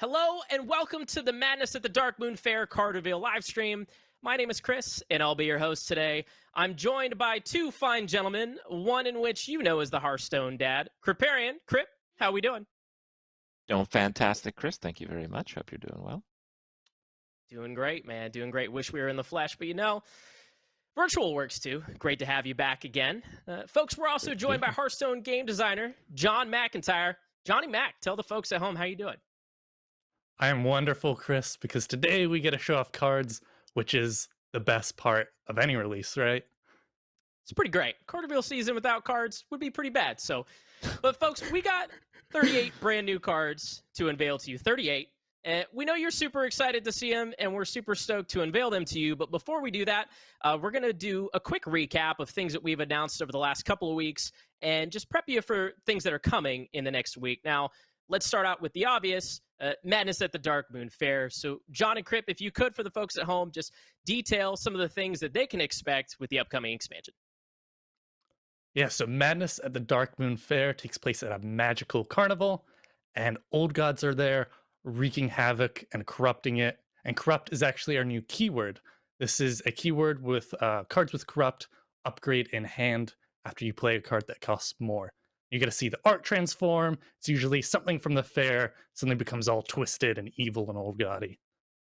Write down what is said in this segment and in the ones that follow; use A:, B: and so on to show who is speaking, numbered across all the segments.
A: Hello and welcome to the Madness at the Darkmoon Faire card reveal live stream. My name is Chris and I'll be your host today. I'm joined by two fine gentlemen, one in which you know as the Hearthstone Dad, Kripparian. Kripp, how we doing?
B: Doing fantastic, Chris. Thank you very much. Hope you're doing well.
A: Doing great, man. Doing great. Wish we were in the flesh, but you know, virtual works too. Great to have you back again. Folks, we're also joined by Hearthstone game designer John McIntyre. Johnny Mac, tell the folks at home how you doing.
C: I am wonderful, Chris, because today we get to show off cards, which is the best part of any release, right?
A: It's pretty great. Card reveal season without cards would be pretty bad. But folks, we got 38 brand new cards to unveil to you. 38. We know you're super excited to see them, and we're super stoked to unveil them to you. But before we do that, we're going to do a quick recap of things that we've announced over the last couple of weeks and just prep you for things that are coming in the next week. Now, let's start out with the obvious, Madness at the Darkmoon Faire. So, John and Kripp, if you could, for the folks at home, just detail some of the things that they can expect with the upcoming expansion.
C: Yeah, so Madness at the Darkmoon Faire takes place at a magical carnival, and old gods are there, wreaking havoc and corrupting it. And corrupt is actually our new keyword. This is a keyword with cards with corrupt upgrade in hand after you play a card that costs more. You get to see the art transform. It's usually something from the fair suddenly becomes all twisted and evil and old gaudy.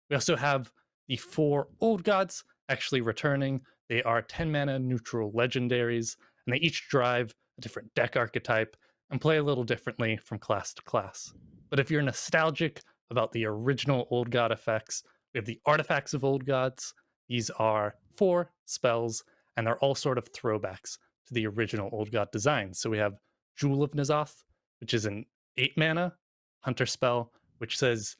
C: We also have the 4 old gods actually returning. They are 10 mana neutral legendaries, and they each drive a different deck archetype and play a little differently from class to class. But if you're nostalgic about the original old god effects, we have the artifacts of old gods. These are 4 spells, and they're all sort of throwbacks to the original old god design. So we have Jewel of N'Zoth, which is an 8 mana hunter spell, which says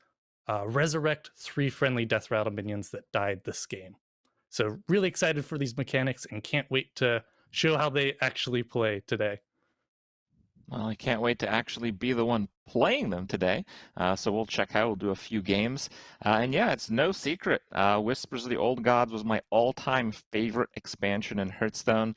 C: resurrect 3 friendly Death Rattle minions that died this game. So really excited for these mechanics and can't wait to show how they actually play today.
B: Well, I can't wait to actually be the one playing them today. So we'll check out. We'll do a few games. And yeah, it's no secret. Whispers of the Old Gods was my all-time favorite expansion in Hearthstone.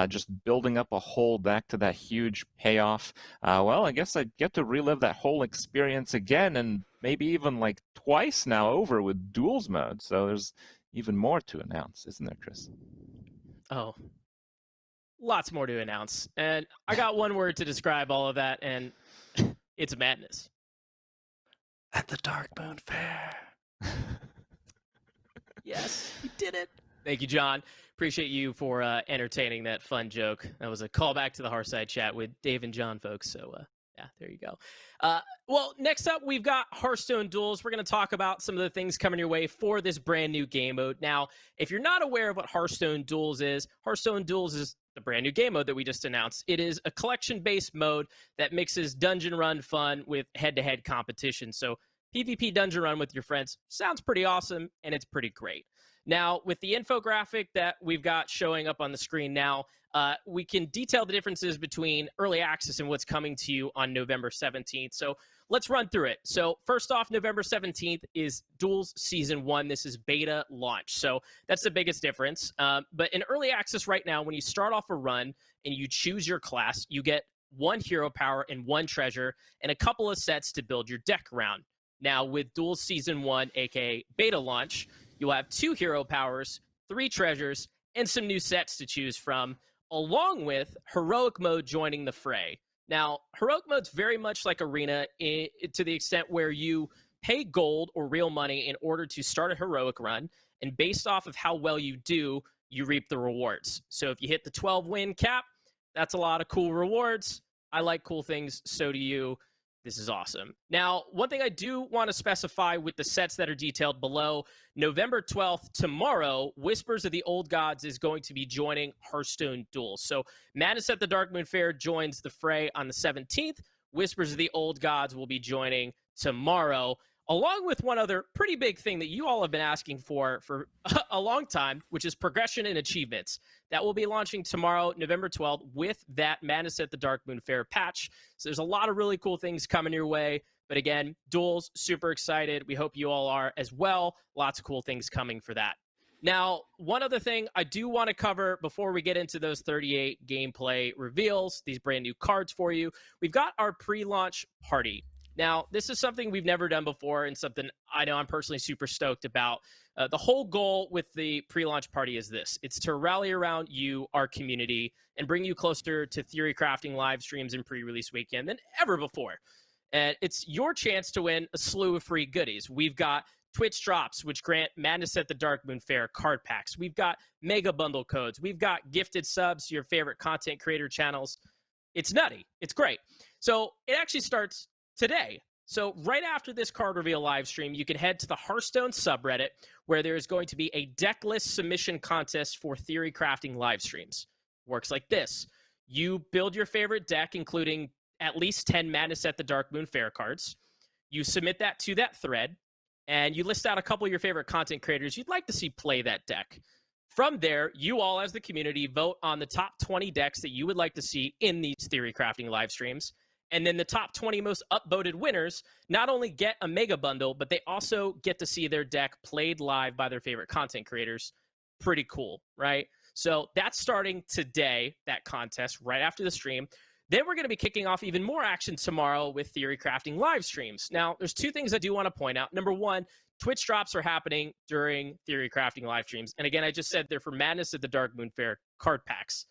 B: Just building up a whole deck to that huge payoff. Well, I guess I get to relive that whole experience again, and maybe even like twice now over with Duels mode. So there's even more to announce, isn't there, Chris?
A: Oh, lots more to announce. And I got one word to describe all of that, and it's madness.
C: At the Darkmoon Faire.
A: Yes, you did it. Thank you, John. Appreciate you for entertaining that fun joke. That was a callback to the Hearthside chat with Dave and John, folks. So, yeah, there you go. Well, next up, we've got Hearthstone Duels. We're going to talk about some of the things coming your way for this brand new game mode. Now, if you're not aware of what Hearthstone Duels is the brand new game mode that we just announced. It is a collection-based mode that mixes dungeon run fun with head-to-head competition. So PvP dungeon run with your friends sounds pretty awesome, and it's pretty great. Now, with the infographic that we've got showing up on the screen now, we can detail the differences between early access and what's coming to you on November 17th. So let's run through it. So first off, November 17th is Duels Season 1. This is beta launch. So that's the biggest difference. But in early access right now, when you start off a run and you choose your class, you get 1 hero power and 1 treasure and a couple of sets to build your deck around. Now with Duels Season 1, aka beta launch, you'll have 2 hero powers, 3 treasures, and some new sets to choose from, along with Heroic Mode joining the fray. Now, Heroic Mode's very much like Arena to the extent where you pay gold or real money in order to start a heroic run, and based off of how well you do, you reap the rewards. So if you hit the 12-win cap, that's a lot of cool rewards. I like cool things, so do you. This is awesome. Now, one thing I do want to specify with the sets that are detailed below, November 12th, tomorrow, Whispers of the Old Gods is going to be joining Hearthstone Duels. So Madness at the Darkmoon Faire joins the fray on the 17th. Whispers of the Old Gods will be joining tomorrow, along with one other pretty big thing that you all have been asking for a long time, which is progression and achievements. That will be launching tomorrow, November 12th, with that Madness at the Darkmoon Faire patch. So there's a lot of really cool things coming your way. But again, Duels, super excited. We hope you all are as well. Lots of cool things coming for that. Now, one other thing I do want to cover before we get into those 38 gameplay reveals, these brand new cards for you. We've got our pre-launch party. Now, this is something we've never done before and something I know I'm personally super stoked about. The whole goal with the pre-launch party is this. It's to rally around you, our community, and bring you closer to theory crafting live streams and pre-release weekend than ever before. And it's your chance to win a slew of free goodies. We've got Twitch drops, which grant Madness at the Darkmoon Faire card packs. We've got mega bundle codes. We've got gifted subs to your favorite content creator channels. It's nutty. It's great. So it actually starts today. So right after this card reveal live stream, you can head to the Hearthstone subreddit, where there is going to be a deck list submission contest for theory crafting live streams. Works like this. You build your favorite deck, including at least 10 Madness at the Darkmoon Faire cards. You submit that to that thread, and you list out a couple of your favorite content creators you'd like to see play that deck. From there, you all as the community vote on the top 20 decks that you would like to see in these theory crafting live streams. And then the top 20 most upvoted winners not only get a mega bundle, but they also get to see their deck played live by their favorite content creators. Pretty cool, right? So that's starting today, that contest, right after the stream. Then we're going to be kicking off even more action tomorrow with theory crafting live streams. Now, there's two things I do want to point out. Number one, Twitch drops are happening during theory crafting live streams. And again, I just said they're for Madness at the Darkmoon Faire card packs.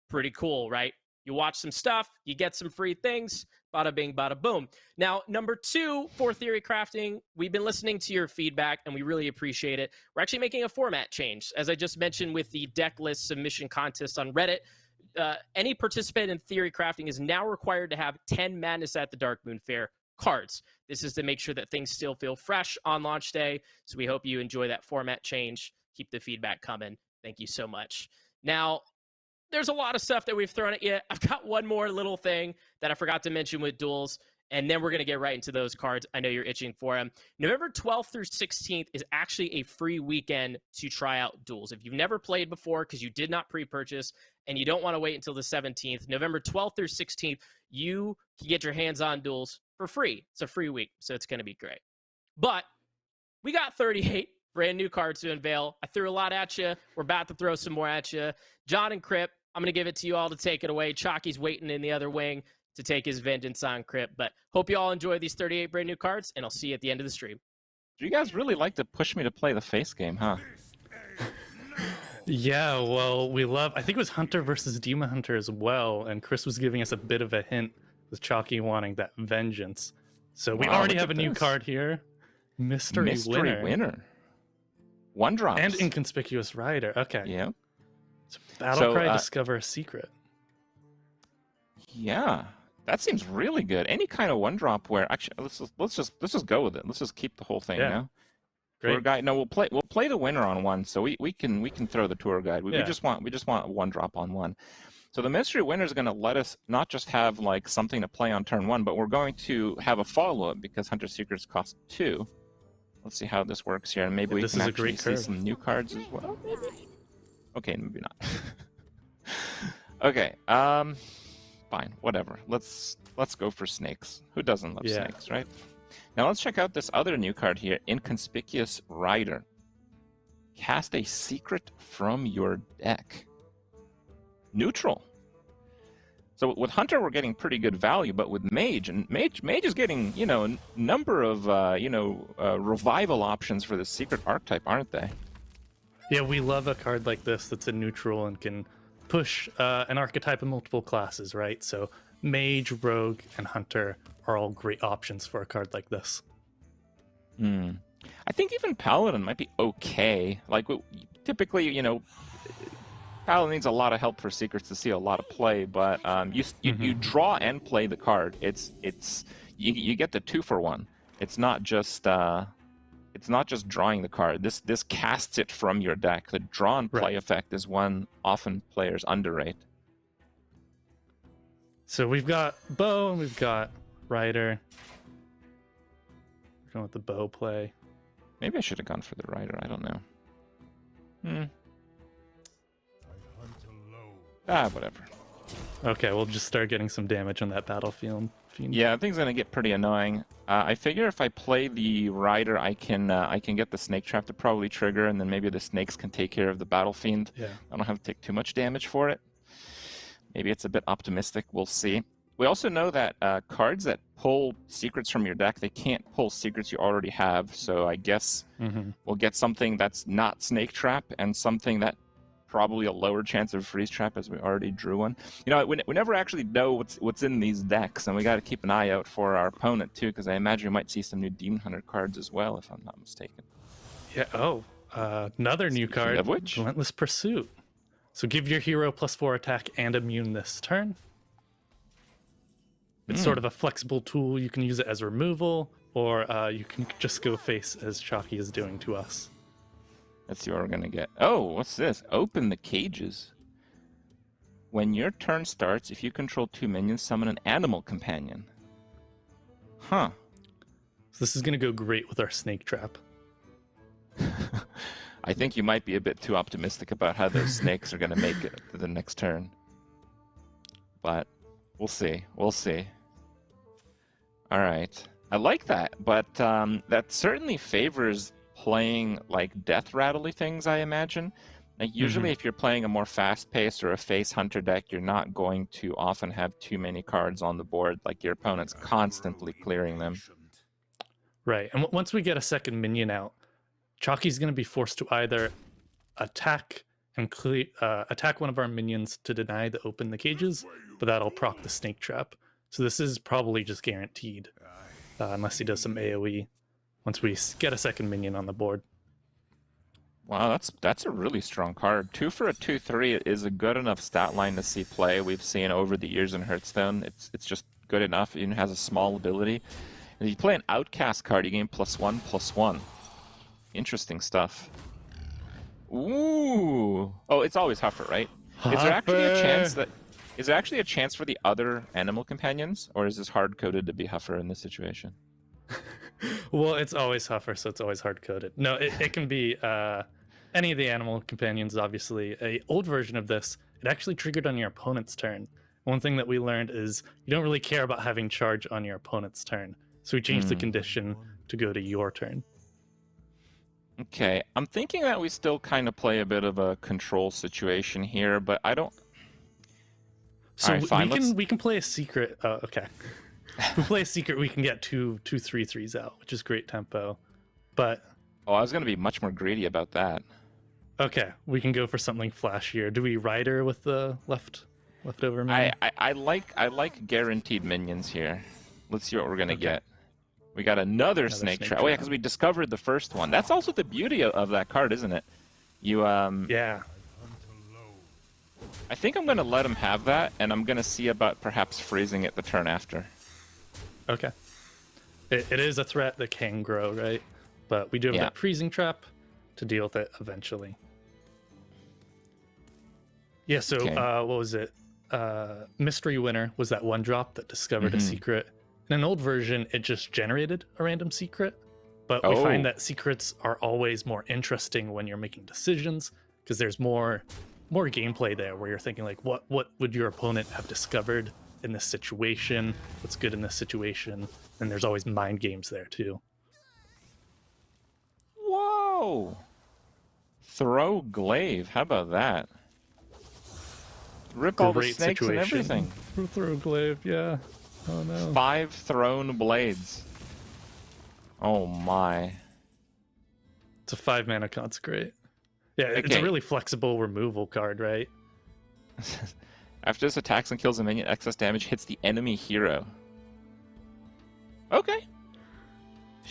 A: Pretty cool, right? You watch some stuff, you get some free things, bada bing, bada boom. Now, number two, for theory crafting, we've been listening to your feedback and we really appreciate it. We're actually making a format change. As I just mentioned with the deck list submission contest on Reddit, any participant in theory crafting is now required to have 10 Madness at the Darkmoon Faire cards. This is to make sure that things still feel fresh on launch day. So we hope you enjoy that format change. Keep the feedback coming. Thank you so much. Now, there's a lot of stuff that we've thrown at you. I've got one more little thing that I forgot to mention with duels, and then we're going to get right into those cards. I know you're itching for them. November 12th through 16th is actually a free weekend to try out duels. If you've never played before because you did not pre-purchase and you don't want to wait until the 17th, November 12th through 16th, you can get your hands on duels for free. It's a free week, so it's going to be great. But we got 38 brand new cards to unveil. I threw a lot at you. We're about to throw some more at you. John and Kripp, I'm going to give it to you all to take it away. Chalky's waiting in the other wing to take his vengeance on Kripp. But hope you all enjoy these 38 brand new cards, and I'll see you at the end of the stream.
B: You guys really like to push me to play the face game, huh?
C: Yeah, well, I think it was Hunter versus Demon Hunter as well, and Chris was giving us a bit of a hint with Chalky wanting that vengeance. So we already have a new card here. Mystery Winner.
B: One drops.
C: And Inconspicuous Rider. Okay.
B: Yeah.
C: So Battlecry, discover a secret.
B: Yeah, that seems really good. Any kind of one drop where actually let's just go with it. Let's just keep the whole thing. Yeah.
C: Great.
B: Tour guide. No, we'll play the winner on one, so we can throw the tour guide. We just want one drop on one. So the mystery winner is going to let us not just have like something to play on turn one, but we're going to have a follow-up because Hunter Secrets cost 2. Let's see how this works here, and maybe we can actually see some new cards as well. Maybe. Okay, maybe not. Okay. Fine. Whatever. Let's go for snakes. Who doesn't love snakes, right? Now let's check out this other new card here, Inconspicuous Rider. Cast a secret from your deck. Neutral. So with Hunter, we're getting pretty good value, but with Mage, and Mage is getting, a number of, revival options for the secret archetype, aren't they?
C: Yeah, we love a card like this that's a neutral and can push an archetype in multiple classes, right? So Mage, Rogue, and Hunter are all great options for a card like this.
B: I think even Paladin might be okay. Like, typically, Paladin needs a lot of help for secrets to see a lot of play, but you draw and play the card. You get the 2-for-1. It's not just drawing the card. This casts it from your deck. The draw and play effect is one often players underrate.
C: So we've got bow and we've got rider. We're going with the bow play.
B: Maybe I should have gone for the rider. I don't know. Whatever.
C: Okay, we'll just start getting some damage on that battlefield.
B: Yeah, I think it's gonna get pretty annoying. I figure if I play the rider, I can get the snake trap to probably trigger, and then maybe the snakes can take care of the battle fiend.
C: Yeah.
B: I don't have to take too much damage for it. Maybe it's a bit optimistic. We'll see. We also know that cards that pull secrets from your deck, they can't pull secrets you already have. So I guess we'll get something that's not Snake Trap and something that probably a lower chance of Freeze Trap, as we already drew one. You know, we never actually know what's in these decks, and we got to keep an eye out for our opponent too, because I imagine we might see some new Demon Hunter cards as well, if I'm not mistaken.
C: Yeah. Oh, another new card.
B: Of which?
C: Relentless Pursuit. So give your hero +4 attack and immune this turn. It's sort of a flexible tool. You can use it as removal, or you can just go face as Chalky is doing to us.
B: Let's see what we're gonna get. Oh, what's this? Open the cages. When your turn starts, if you control 2 minions, summon an animal companion. Huh.
C: So this is gonna go great with our Snake Trap.
B: I think you might be a bit too optimistic about how those snakes are gonna make it to the next turn. But we'll see. We'll see. All right. I like that, but that certainly favors playing like death rattly things, I imagine. Like usually if you're playing a more fast-paced or a face hunter deck, you're not going to often have too many cards on the board. Like your opponent's constantly clearing them.
C: Right. And once we get a second minion out, Chalky's going to be forced to either attack and attack one of our minions to deny the open the cages, but that'll proc the Snake Trap. So this is probably just guaranteed, unless he does some AoE once we get a second minion on the board.
B: Wow, that's a really strong card. 2 for a 2/3 is a good enough stat line to see play. We've seen over the years in Hearthstone. It's just good enough. It even has a small ability. And if you play an Outcast card, you gain +1/+1. Interesting stuff. Ooh. Oh, it's always Huffer, right? Is there actually a chance that... Is there actually a chance for the other animal companions? Or is this hard-coded to be Huffer in this situation?
C: Well, it's always Huffer, so it's always hard-coded. No, it can be any of the animal companions, obviously. A old version of this, it actually triggered on your opponent's turn. One thing that we learned is you don't really care about having charge on your opponent's turn. So we changed the condition to go to your turn.
B: Okay, I'm thinking that we still kind of play a bit of a control situation here, but I don't...
C: So
B: right, fine,
C: we can play a secret. Oh, okay. If we play a secret, we can get two 3/3s out, which is great tempo. But
B: oh, I was going to be much more greedy about that.
C: Okay, we can go for something flashier. Do we Rider with the leftover minion?
B: I like guaranteed minions here. Let's see what we're gonna get. We got another snake trap. Oh yeah, because we discovered the first one. That's also the beauty of that card, isn't it? You
C: Yeah.
B: I think I'm gonna let him have that, and I'm gonna see about perhaps freezing it the turn after.
C: Okay. It is a threat that can grow, right? But we do have that freezing trap to deal with it eventually. Yeah, so what was it? Mystery Winner was that one drop that discovered a secret. In an old version, it just generated a random secret. But we find that secrets are always more interesting when you're making decisions, because there's more gameplay there where you're thinking like, what would your opponent have discovered in this situation? What's good in this situation? And there's always mind games there too.
B: Whoa! Throw Glaive. How about that? Rip all the snakes and everything.
C: Throw Glaive, yeah. Oh no.
B: 5 thrown blades. Oh my.
C: It's a 5-mana Consecrate. Yeah, it's a really flexible removal card, right?
B: After this attacks and kills a minion, excess damage hits the enemy hero. Okay.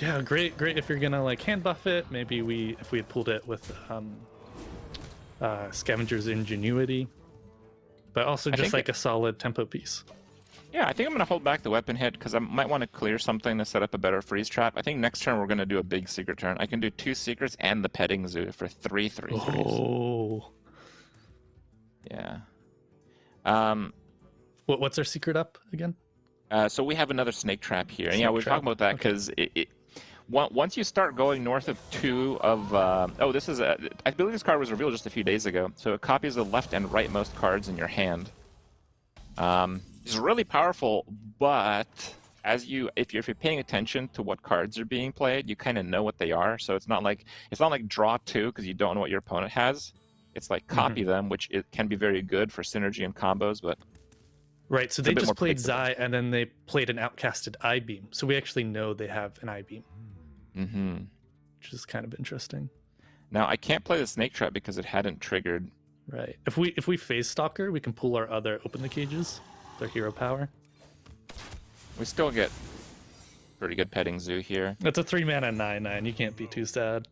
C: Yeah, great if you're gonna like hand buff it. Maybe if we had pulled it with Scavenger's Ingenuity, but also just like a solid tempo piece.
B: Yeah, I think I'm gonna hold back the weapon hit because I might want to clear something to set up a better freeze trap. I think next turn we're gonna do a big secret turn. I can do 2 secrets and the petting zoo for 3 3/3s.
C: Oh.
B: Yeah.
C: What's our secret up again?
B: So we have another snake trap here, and yeah, we're talking about that because once you start going north of 2 of this is I believe this card was revealed just a few days ago. So it copies the left and rightmost cards in your hand. It's really powerful, but if you're paying attention to what cards are being played, you kind of know what they are. So it's not like draw 2 because you don't know what your opponent has. It's like copy them, which it can be very good for synergy and combos, but
C: Right, so
B: It's a
C: they
B: bit more
C: just played
B: predictable.
C: Zai, and then they played an outcasted I-Beam. So we actually know they have an I-Beam,
B: Mm-hmm.
C: which is kind of interesting.
B: Now I can't play the snake trap because it hadn't triggered.
C: Right. If we phase stalker, we can pull our other open the cages, their hero power.
B: We still get pretty good petting zoo here.
C: That's a 3-mana 9/9. You can't be too sad.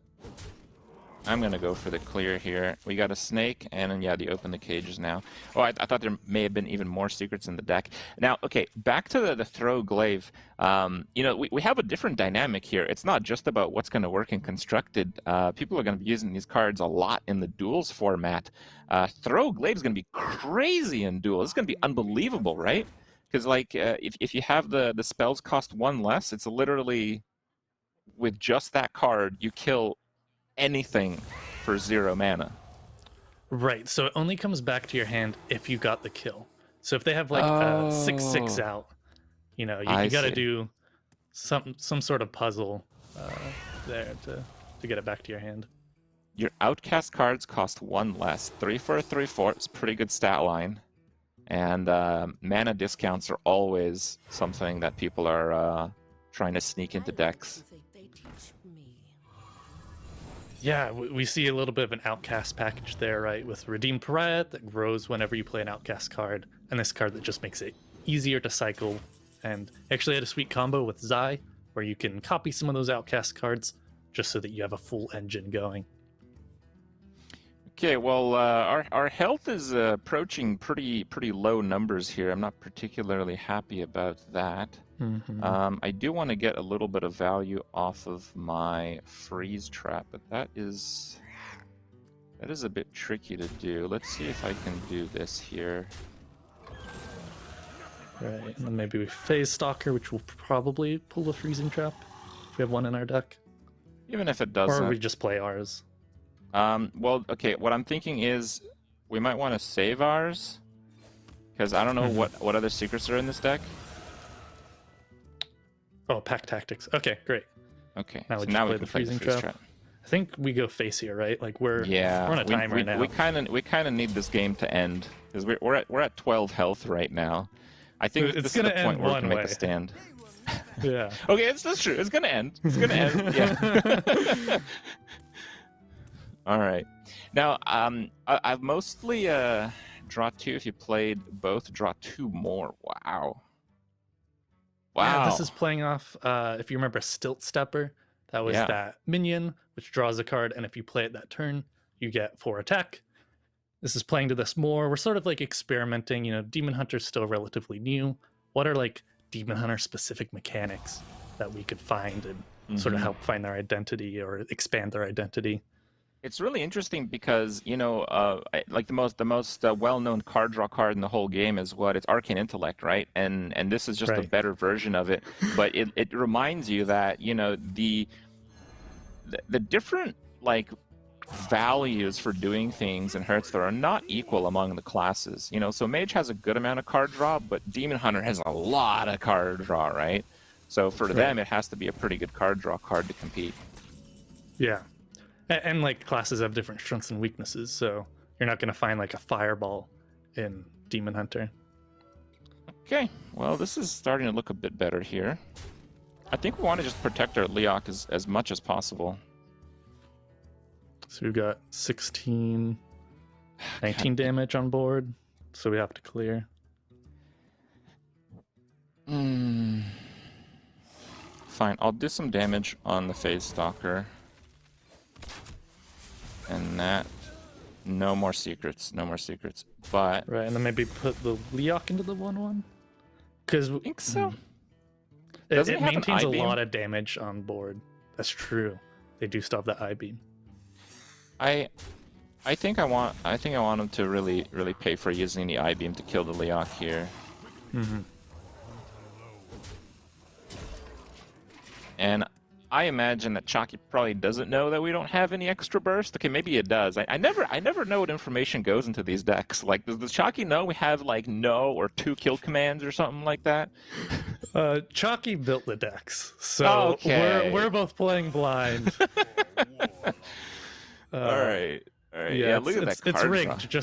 B: I'm gonna go for the clear here. We got a snake, and then yeah, the open the cages now. Oh, I thought there may have been even more secrets in the deck. Now, okay, back to the throw glaive. You know, we have a different dynamic here. It's not just about what's going to work in constructed. People are going to be using these cards a lot in the duels format. Throw glaive is going to be crazy in duels. It's going to be unbelievable, right? Because like, if you have the spells cost 1 less, it's literally with just that card you kill anything for 0 mana.
C: Right, so it only comes back to your hand if you got the kill. So if they have like a 6/6 out, you know, you got to
B: see.
C: do some sort of puzzle there to get it back to your hand.
B: Your outcast cards cost 1 less. 3 for a 3/4 is pretty good stat line. And mana discounts are always something that people are trying to sneak into decks.
C: Yeah, we see a little bit of an outcast package there, right? With Redeemed Pariah that grows whenever you play an outcast card, and this card that just makes it easier to cycle. And actually had a sweet combo with Zai, where you can copy some of those outcast cards just so that you have a full engine going.
B: Okay, well, our health is approaching pretty low numbers here. I'm not particularly happy about that.
C: Mm-hmm.
B: I do want to get a little bit of value off of my freeze trap, but that is a bit tricky to do. Let's see if I can do this here.
C: Right, and then maybe we phase Stalker, which will probably pull a freezing trap if we have one in our deck.
B: Even if it doesn't.
C: Or we just play ours.
B: Well, okay, what I'm thinking is we might want to save ours, because I don't know what other secrets are in this deck.
C: Oh, Pack Tactics. Okay, great.
B: Okay,
C: Now
B: so
C: we just
B: now
C: play
B: we
C: the
B: can play the
C: freezing
B: freeze
C: trap.
B: trap.
C: I think we go face here, right? Like we're on a time right now.
B: We kind of need this game to end, because we're at 12 health right now. I think
C: It's
B: this is
C: gonna
B: the point
C: end
B: where we
C: one
B: can make
C: way.
B: a stand.
C: Yeah.
B: Okay, that's true. It's gonna end. It's gonna end. Yeah. All right. Now, I've mostly draw 2. If you played both, draw 2 more. Wow.
C: Yeah, this is playing off, if you remember Stilt Stepper, that was that minion, which draws a card, and if you play it that turn, you get 4 attack. This is playing to this more. We're sort of like experimenting, you know, Demon Hunter's still relatively new. What are like Demon Hunter specific mechanics that we could find and sort of help find their identity or expand their identity?
B: It's really interesting because, you know, like the most well-known card draw card in the whole game is what? It's Arcane Intellect, right? And this is just a better version of it. But it reminds you that, you know, the different like values for doing things in Hearthstone are not equal among the classes. You know, so Mage has a good amount of card draw, but Demon Hunter has a lot of card draw, right? So for them, it has to be a pretty good card draw card to compete.
C: Yeah. And like classes have different strengths and weaknesses, so you're not going to find like a fireball in Demon Hunter.
B: Okay, well, this is starting to look a bit better here. I think we want to just protect our Leok as much as possible.
C: So we've got 16, 19 damage on board, so we have to clear.
B: Fine, I'll do some damage on the Phase Stalker. And that, no more secrets, but...
C: Right, and then maybe put the Leok into the 1/1? Because
B: I think so.
C: It maintains a lot of damage on board. That's true. They do still have the I-Beam.
B: I think I want him to really pay for using the I-Beam to kill the Leok here. And I imagine that Chalky probably doesn't know that we don't have any extra burst. Okay, maybe it does. I never know what information goes into these decks. Like, does Chalky know we have like no or 2 kill commands or something like that?
C: Chalky built the decks, so we're both playing blind.
B: All right.
C: Yeah,
B: look at that card
C: it's rigged,
B: draw.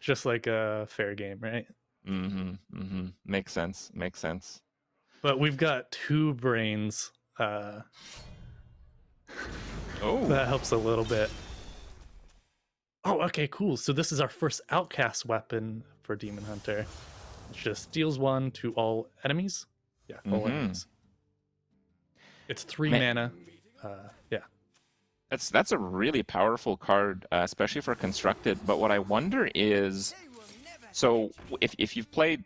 C: just like a fair game, right?
B: Makes sense. Makes sense.
C: But we've got 2 brains.
B: Oh.
C: That helps a little bit. Oh, okay, cool. So this is our first outcast weapon for Demon Hunter. It just deals 1 to all enemies. Yeah, all enemies. It's 3 mana. Yeah.
B: That's a really powerful card, especially for constructed. But what I wonder is, so if you've played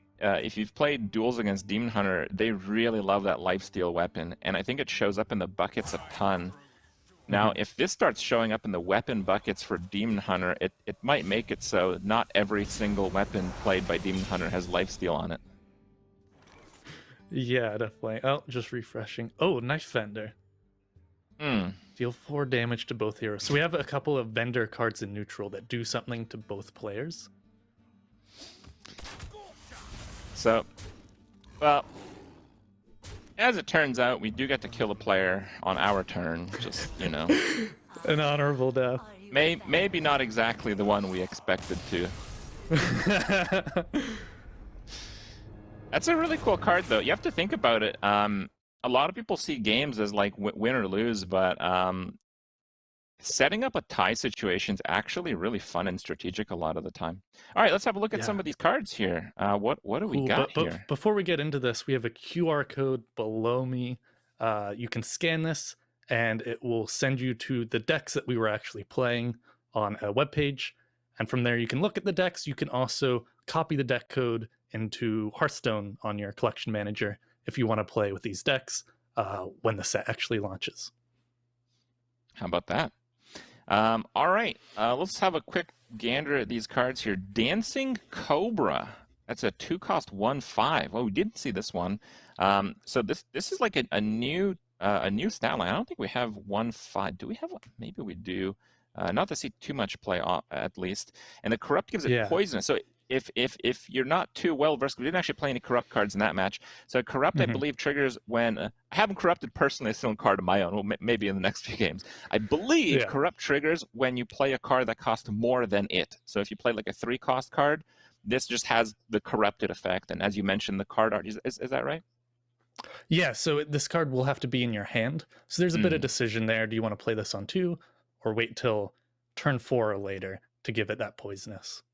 B: duels against Demon Hunter, they really love that lifesteal weapon, and I think it shows up in the buckets a ton. Now, if this starts showing up in the weapon buckets for Demon Hunter, it might make it so not every single weapon played by Demon Hunter has lifesteal on it.
C: Yeah, definitely. Oh, just refreshing. Oh, Knife Vendor. Deal 4 damage to both heroes. So we have a couple of vendor cards in neutral that do something to both players.
B: So, well, as it turns out, we do get to kill a player on our turn. Just, you know.
C: An honorable death.
B: Maybe not exactly the one we expected to. That's a really cool card, though. You have to think about it. A lot of people see games as like win or lose, but setting up a tie situation is actually really fun and strategic a lot of the time. All right, let's have a look at some of these cards here. What do we got here?
C: But before we get into this, we have a QR code below me. You can scan this, and it will send you to the decks that we were actually playing on a webpage. And from there, you can look at the decks. You can also copy the deck code into Hearthstone on your collection manager if you want to play with these decks when the set actually launches.
B: How about that? All right, let's have a quick gander at these cards here. Dancing Cobra. That's a 2-cost 1/5. Oh, we did see this one. So this is like a new stat line. I don't think we have 1/5. Do we have one? Maybe we do. Not to see too much play, at least. And the Corrupt gives it poisonous. So if you're not too well versed, we didn't actually play any Corrupt cards in that match. So Corrupt, I believe, triggers when I haven't Corrupted personally a single card of my own. Well, maybe in the next few games. I believe Corrupt triggers when you play a card that costs more than it. So if you play like a 3-cost card, this just has the Corrupted effect. And as you mentioned, the card art is that right?
C: Yeah. So this card will have to be in your hand. So there's a bit of decision there. Do you want to play this on 2, or wait till turn 4 or later to give it that poisonous?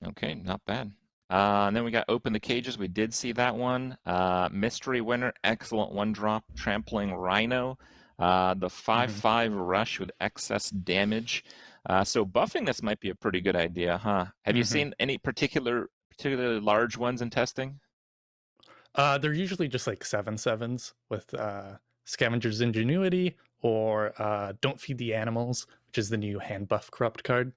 B: Okay, not bad. And then we got Open the Cages. We did see that one. Mystery Winner, excellent 1-drop. Trampling Rhino. The 5/5 Rush with excess damage. So buffing this might be a pretty good idea, huh? Have you seen any particularly large ones in testing?
C: They're usually just like 7/7s with Scavenger's Ingenuity or Don't Feed the Animals, which is the new hand buff Corrupt card.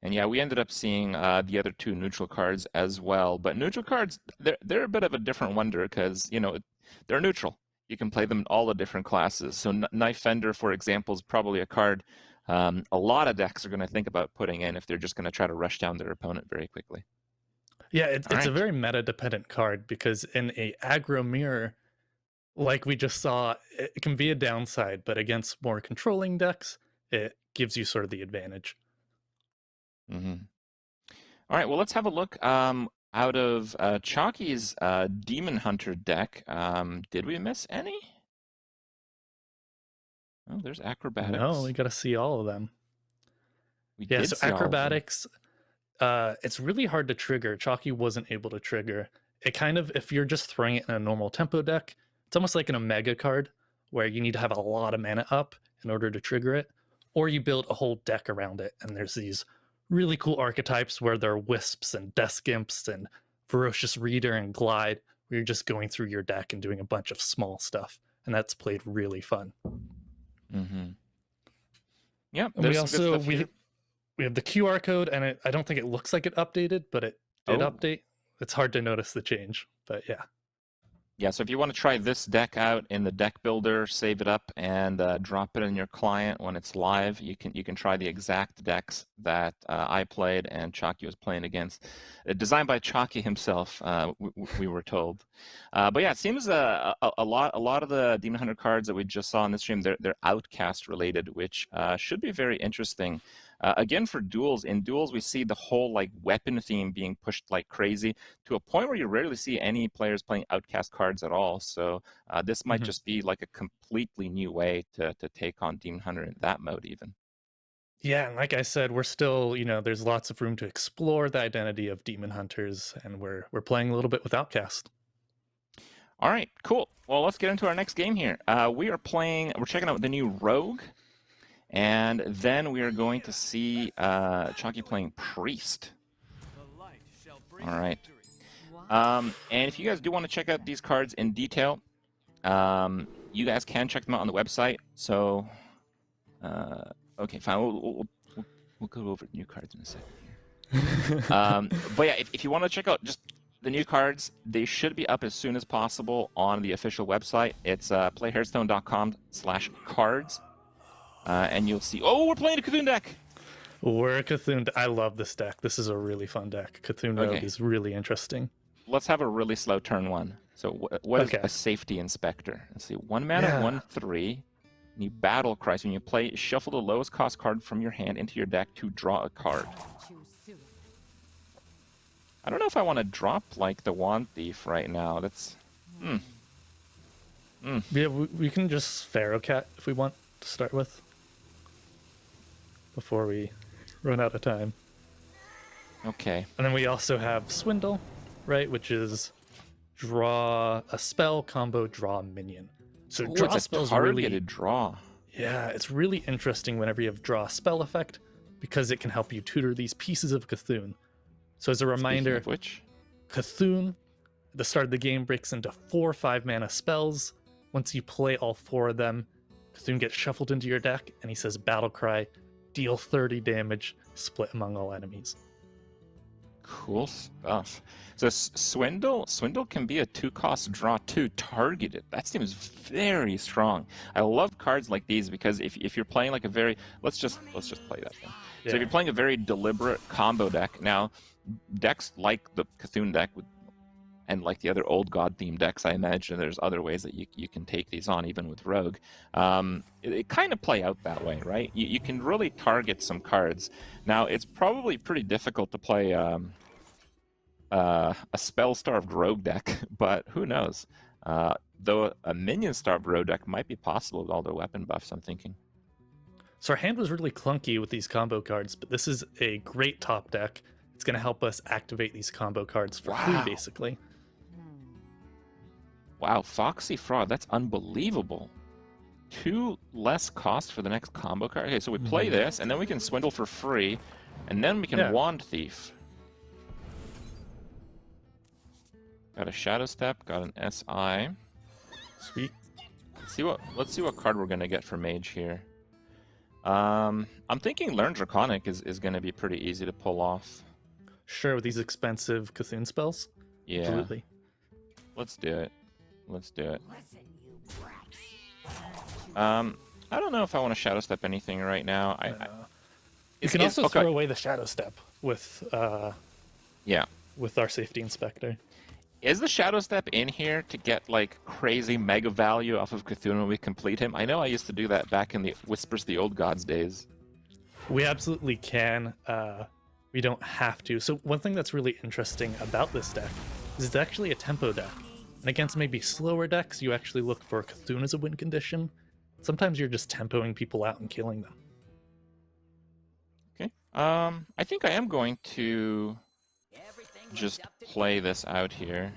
B: And yeah, we ended up seeing the other 2 neutral cards as well. But neutral cards, they're a bit of a different wonder because, you know, they're neutral. You can play them in all the different classes. So Knife Fender, for example, is probably a card a lot of decks are going to think about putting in if they're just going to try to rush down their opponent very quickly.
C: Yeah, it's a very meta-dependent card because in a aggro mirror, like we just saw, it can be a downside, but against more controlling decks, it gives you sort of the advantage.
B: All right, well, let's have a look out of Chalky's Demon Hunter deck. Did we miss any? Oh, there's Acrobatics.
C: No, we got to see all of them. So Acrobatics, it's really hard to trigger. Chalky wasn't able to trigger. It kind of, if you're just throwing it in a normal tempo deck, it's almost like an Omega card where you need to have a lot of mana up in order to trigger it, or you build a whole deck around it, and there's these really cool archetypes where there are Wisps and Death Imps and Ferocious Reader and Glide, where you're just going through your deck and doing a bunch of small stuff, and that's played really fun.
B: Yeah,
C: and we also we have the QR code, and I don't think it looks like it updated, but it did update. It's hard to notice the change, but yeah.
B: Yeah, so if you want to try this deck out in the deck builder, save it up and drop it in your client when it's live, you can try the exact decks that I played and Chalky was playing against. Designed by Chalky himself, we were told. But yeah, it seems a lot of the Demon Hunter cards that we just saw in this stream, they're Outcast related, which should be very interesting. Again, for duels, in duels we see the whole like weapon theme being pushed like crazy to a point where you rarely see any players playing outcast cards at all. So this might just be like a completely new way to take on Demon Hunter in that mode even.
C: Yeah, and like I said, we're still, there's lots of room to explore the identity of demon hunters, and we're playing a little bit with Outcast.
B: All right, cool. Well, let's get into our next game here. We're checking out the new Rogue, and then we are going to see Chalky playing Priest. All right. And if you guys do want to check out these cards in detail, you guys can check them out on the website. So, okay, fine. We'll go over new cards in a second. But yeah, if you want to check out just the new cards, they should be up as soon as possible on the official website. It's playhearthstone.com/cards. And you'll see, oh, we're playing a Cthulhu deck!
C: We're a Cthulhu. I love this deck. This is a really fun deck. Cthulhu Rogue is really interesting.
B: Let's have a really slow turn one. So what is a safety inspector? Let's see, 1 mana, 1/3. And you battle cry. So when you play, shuffle the lowest cost card from your hand into your deck to draw a card. I don't know if I want to drop like the Wand Thief right now. That's
C: Yeah, we can just Pharaoh Cat if we want to start with, before we run out of time.
B: Okay.
C: And then we also have Swindle, right, which is draw a spell combo, draw a minion. So draw spells
B: targeted draw.
C: Yeah, it's really interesting whenever you have draw spell effect, because it can help you tutor these pieces of Cthulhu. So as a reminder,
B: of which,
C: Cthulhu, at the start of the game, breaks into 4 5-mana spells. Once you play all 4 of them, Cthulhu gets shuffled into your deck, and he says Battle Cry, deal 30 damage, split among all enemies.
B: Cool stuff. So Swindle can be a 2-cost draw 2 targeted. That seems very strong. I love cards like these because if you're playing like a very let's just play that then. Yeah. So if you're playing a very deliberate combo deck, now decks like the Cthulhu deck and like the other old god themed decks, I imagine there's other ways that you can take these on even with Rogue. It kind of play out that way, right? You can really target some cards. Now it's probably pretty difficult to play a spell-starved Rogue deck, but who knows? Though a minion-starved Rogue deck might be possible with all their weapon buffs, I'm thinking.
C: So our hand was really clunky with these combo cards, but this is a great top deck. It's going to help us activate these combo cards for free, basically.
B: Wow, Foxy Fraud, that's unbelievable. 2 less cost for the next combo card. Okay, so we play this, and then we can Swindle for free, and then we can Wand Thief. Got a Shadow Step, got an SI.
C: Sweet.
B: Let's see what card we're gonna get for Mage here. I'm thinking Learn Draconic is gonna be pretty easy to pull off.
C: Sure, with these expensive Cthulhu spells?
B: Yeah. Absolutely. Let's do it. I don't know if I want to Shadow Step anything right now.
C: You can also throw away the Shadow Step with with our Safety Inspector.
B: Is the Shadow Step in here to get like crazy mega value off of Cthulhu when we complete him? I know I used to do that back in the Whispers of the Old Gods days.
C: We absolutely can. We don't have to. So one thing that's really interesting about this deck is it's actually a tempo deck. And against maybe slower decks, you actually look for Cthulhu as a win condition. Sometimes you're just tempoing people out and killing them.
B: Okay. I think I am going to just play this out here.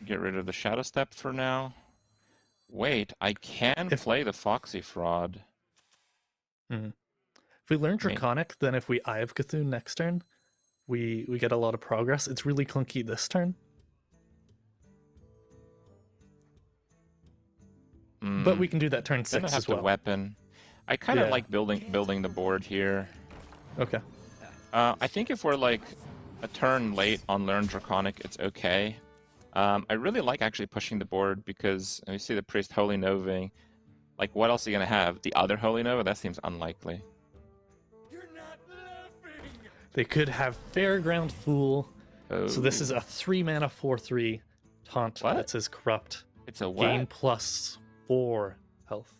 B: Get rid of the Shadow Step for now. Wait, I can play the Foxy Fraud.
C: If we learn Draconic, then if we Eye of Cthulhu next turn, we get a lot of progress. It's really clunky this turn. But we can do that turn 6 as well.
B: Weapon. I kind of like building the board here.
C: Okay.
B: I think if we're like a turn late on Learn Draconic, it's okay. I really like actually pushing the board because we see the Priest Holy Nova. Like, what else are you gonna have? The other Holy Nova? That seems unlikely.
C: You're not laughing. They could have Fairground Fool. Oh. So this is a 3-mana 4/3 taunt that says Corrupt.
B: It's a what?
C: Gain +4 health.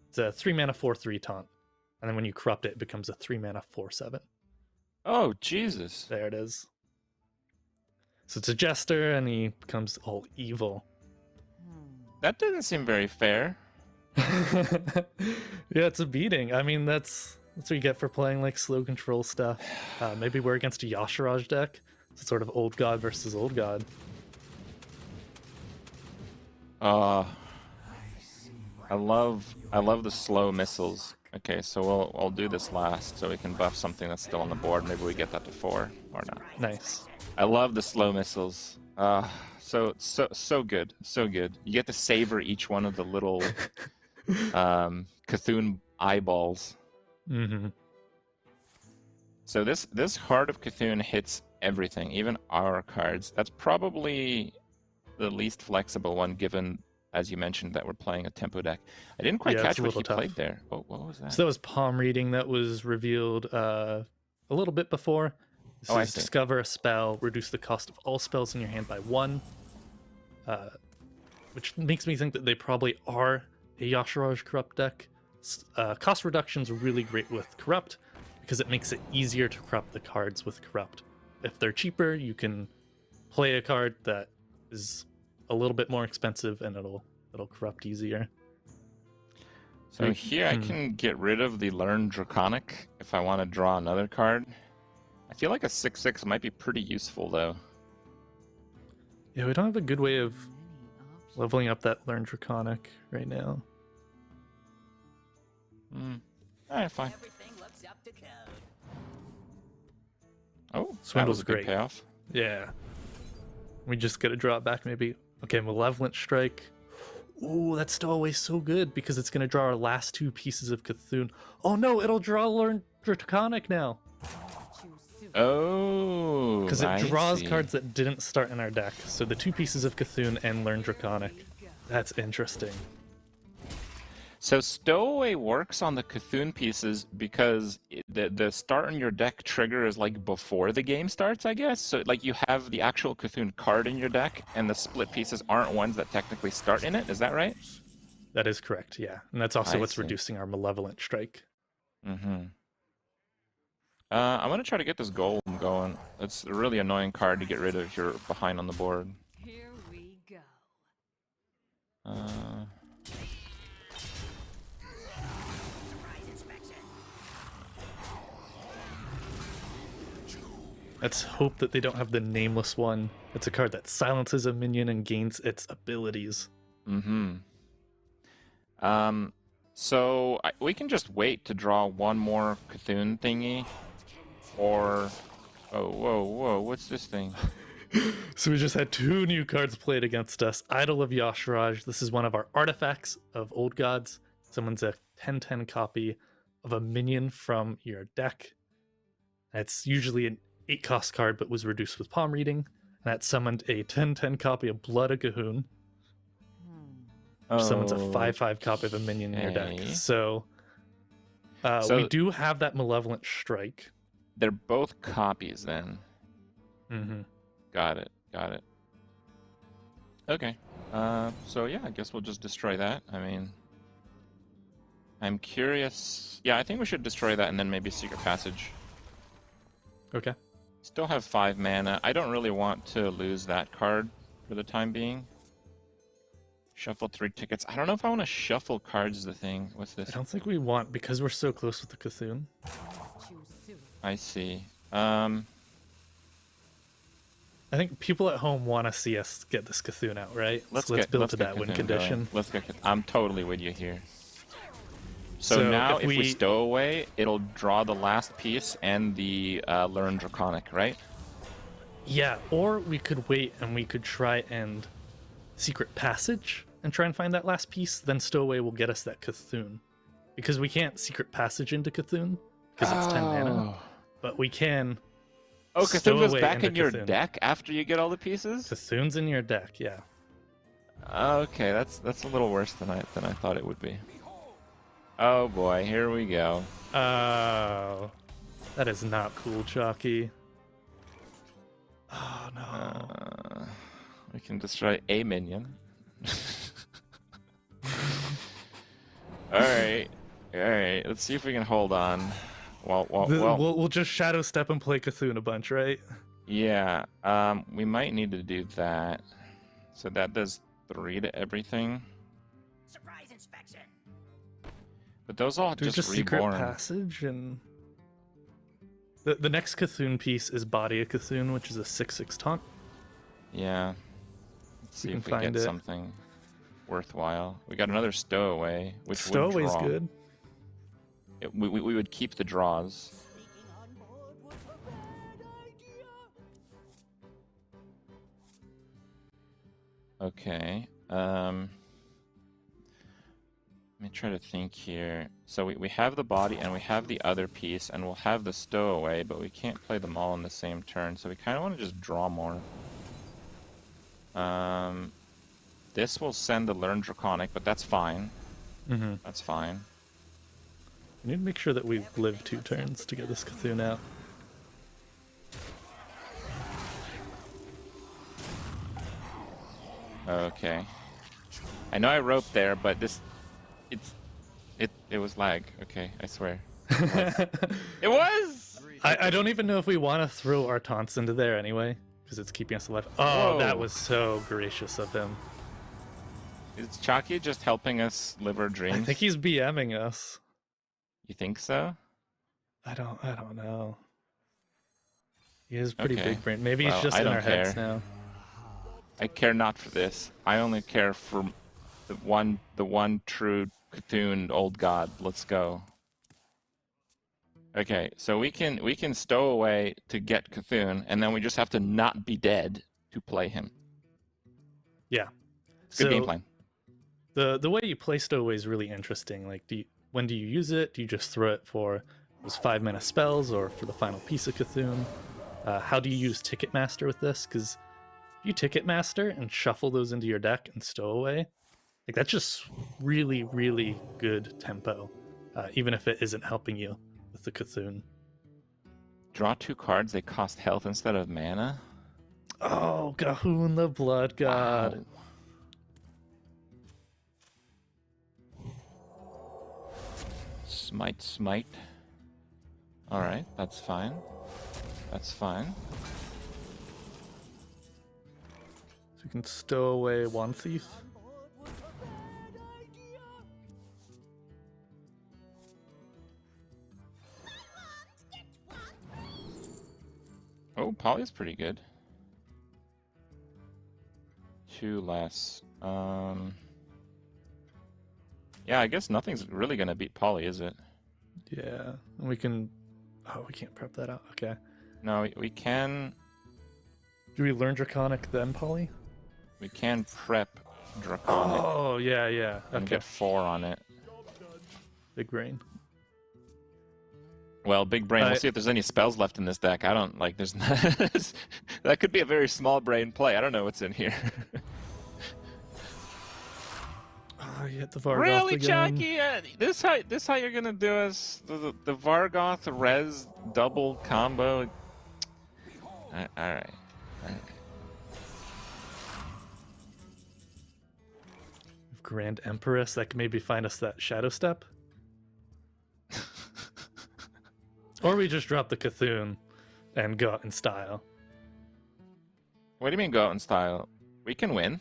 C: It's a 3-mana 4/3 taunt. And then when you corrupt it, it becomes a 3-mana 4/7.
B: Oh, Jesus.
C: There it is. So it's a jester, and he becomes all evil.
B: That doesn't seem very fair.
C: Yeah, it's a beating. I mean, that's what you get for playing like slow control stuff. Maybe we're against a Yasharaj deck. It's sort of old god versus old god.
B: I love the slow missiles. Okay, so we'll do this last so we can buff something that's still on the board. Maybe we get that to 4 or not.
C: Nice.
B: I love the slow missiles. So good, so good. You get to savor each one of the little Cthulhu eyeballs.
C: Mm-hmm.
B: So this Heart of Cthulhu hits everything, even our cards. That's probably the least flexible one, given, as you mentioned, that we're playing a tempo deck. I didn't quite catch what he played there. Oh, what was that?
C: So that was palm reading that was revealed a little bit before. This
B: I
C: is
B: see.
C: discover a spell, reduce the cost of all spells in your hand by 1. Which makes me think that they probably are a Yasharaj Corrupt deck. Cost reduction's really great with Corrupt because it makes it easier to corrupt the cards with Corrupt. If they're cheaper, you can play a card that is a little bit more expensive and it'll corrupt easier.
B: So here I can get rid of the Learn Draconic if I want to draw another card. I feel like a 6/6 might be pretty useful though.
C: Yeah, we don't have a good way of leveling up that Learn Draconic right now.
B: Alright, fine. Oh, that
C: Swindle's
B: was a good
C: great.
B: payoff.
C: Yeah. We just gotta draw it back maybe. Okay, Malevolent Strike. Ooh, that's Stowaway so good because it's gonna draw our last 2 pieces of Cthulhu. Oh no, it'll draw Learn Draconic now.
B: Oh,
C: Because it
B: I
C: draws
B: see.
C: cards that didn't start in our deck. So the 2 pieces of Cthulhu and Learn Draconic. That's interesting.
B: So Stowaway works on the Cthulhu pieces because the start in your deck trigger is like before the game starts, I guess. So like you have the actual Cthulhu card in your deck, and the split pieces aren't ones that technically start in it. Is that right?
C: That is correct, yeah. And that's also
B: I
C: what's
B: see.
C: reducing our Malevolent Strike.
B: Mm-hmm. I'm gonna try to get this Golem going. It's a really annoying card to get rid of if you're behind on the board.
D: Here we go.
C: Let's hope that they don't have the Nameless one. It's a card that silences a minion and gains its abilities.
B: Mm-hmm. So we can just wait to draw one more Cthulhu thingy, or whoa, what's this thing?
C: So we just had 2 new cards played against us. Idol of Yasharaj. This is one of our artifacts of Old Gods. Someone's a 10/10 copy of a minion from your deck. It's usually an 8-cost card, but was reduced with palm reading. And that summoned a 10/10 copy of Blood of Cahoon. Summons a 5/5 copy of a minion in your deck.
B: Okay.
C: So we do have that Malevolent Strike.
B: They're both copies then.
C: Mm-hmm.
B: Got it. Okay. So yeah, I guess we'll just destroy that. I mean, I'm curious. Yeah, I think we should destroy that and then maybe Secret Passage.
C: Okay.
B: Still have 5 mana. I don't really want to lose that card for the time being. Shuffle 3 tickets. I don't know if I want to shuffle cards. The thing. What's this?
C: I don't think we want, because we're so close with the Cthulhu.
B: I see.
C: I think people at home want to see us get this Cthulhu out, right?
B: Let's
C: build
B: get
C: to that win
B: Cthulhu
C: condition.
B: going. Let's get. I'm totally with you here. So
C: So
B: now,
C: if
B: if we
C: we-
B: stow away, it'll draw the last piece and the Learn Draconic, right?
C: Yeah, or we could wait and we could try and Secret Passage and try and find that last piece. Then Stowaway will get us that Cthulhu. Because we can't Secret Passage into Cthulhu because it's 10 mana. But we can.
B: Oh,
C: stow
B: Cthulhu goes
C: away
B: back
C: into
B: in your
C: Cthulhu.
B: deck after you get all the pieces.
C: Cthulhu's in your deck, yeah.
B: Okay, that's a little worse than I thought it would be. Oh boy, here we go.
C: Oh, that is not cool, Chalky. Oh no.
B: We can destroy a minion. All right, All right, let's see if we can hold on. Well,
C: We'll just shadow step and play Cthulhu a bunch, right?
B: yeah. We might need to do that. So that does 3 to everything.
D: Surprise inspection.
B: But those all
C: Do
B: just
C: secret
B: reborn.
C: passage and the next Cthulhu piece is Body of Cthulhu, which is a 6/6 taunt.
B: Yeah. Let's see
C: can
B: if we
C: find
B: get
C: it.
B: something worthwhile. We got another stowaway, which
C: Stowaway's
B: would draw.
C: good.
B: We would keep the draws.
D: Sneaking on board was a bad idea.
B: Okay. Let me try to think here. So we have the body and we have the other piece and we'll have the stowaway, but we can't play them all in the same turn, so we kind of want to just draw more. This will send the Learn Draconic, but that's fine.
C: Mm-hmm.
B: That's fine.
C: We need to make sure that we live 2 turns to get this Cthulhu out.
B: Okay. I know I roped there, but it was lag. Okay, I swear. It was!
C: I don't even know if we want to throw our taunts into there anyway, because it's keeping us alive. Oh, that
B: Whoa.
C: was so gracious of him.
B: Is Chalky just helping us live our dreams?
C: I think he's BMing us.
B: You think so?
C: I don't know. He is pretty
B: Okay.
C: big brain. Maybe
B: Well,
C: he's just
B: I
C: in
B: don't
C: our heads
B: care.
C: now.
B: I care not for this. I only care for the one true Cthulhu old god. Let's go. Okay, so we can stow away to get Cthulhu, and then we just have to not be dead to play him.
C: Yeah.
B: Good game plan.
C: The way you play stowaway is really interesting. Like, when do you use it? Do you just throw it for those 5-mana spells or for the final piece of Cthulhu? How do you use Ticketmaster with this? Because if you Ticketmaster and shuffle those into your deck and stow away, like that's just really, really good tempo, even if it isn't helping you with the Cthulhu.
B: Draw 2 cards. They cost health instead of mana.
C: Oh, Gahun the Blood God.
B: Wow. Smite. Alright, that's fine. That's fine.
C: So you can stow away one thief.
B: Oh, Polly's pretty good. 2 less. Yeah, I guess nothing's really gonna beat Polly, is it?
C: Yeah, and we can. Oh, we can't prep that out. Okay.
B: No, we can.
C: Do we learn Draconic then, Polly?
B: We can prep Draconic
C: Oh, yeah.
B: and
C: Okay.
B: get 4 on it.
C: Big brain.
B: Well, big brain. We'll see if there's any spells left in this deck. I don't like. There's not. That could be a very small brain play. I don't know what's in here.
C: Oh, you hit the Vargoth
B: Really,
C: again.
B: Chucky? This how you're gonna do us the Vargoth res double combo? All right.
C: Grand Empress, that could maybe find us that Shadow Step. Or we just drop the Cthulhu and go out in style.
B: What do you mean go out in style? We can win.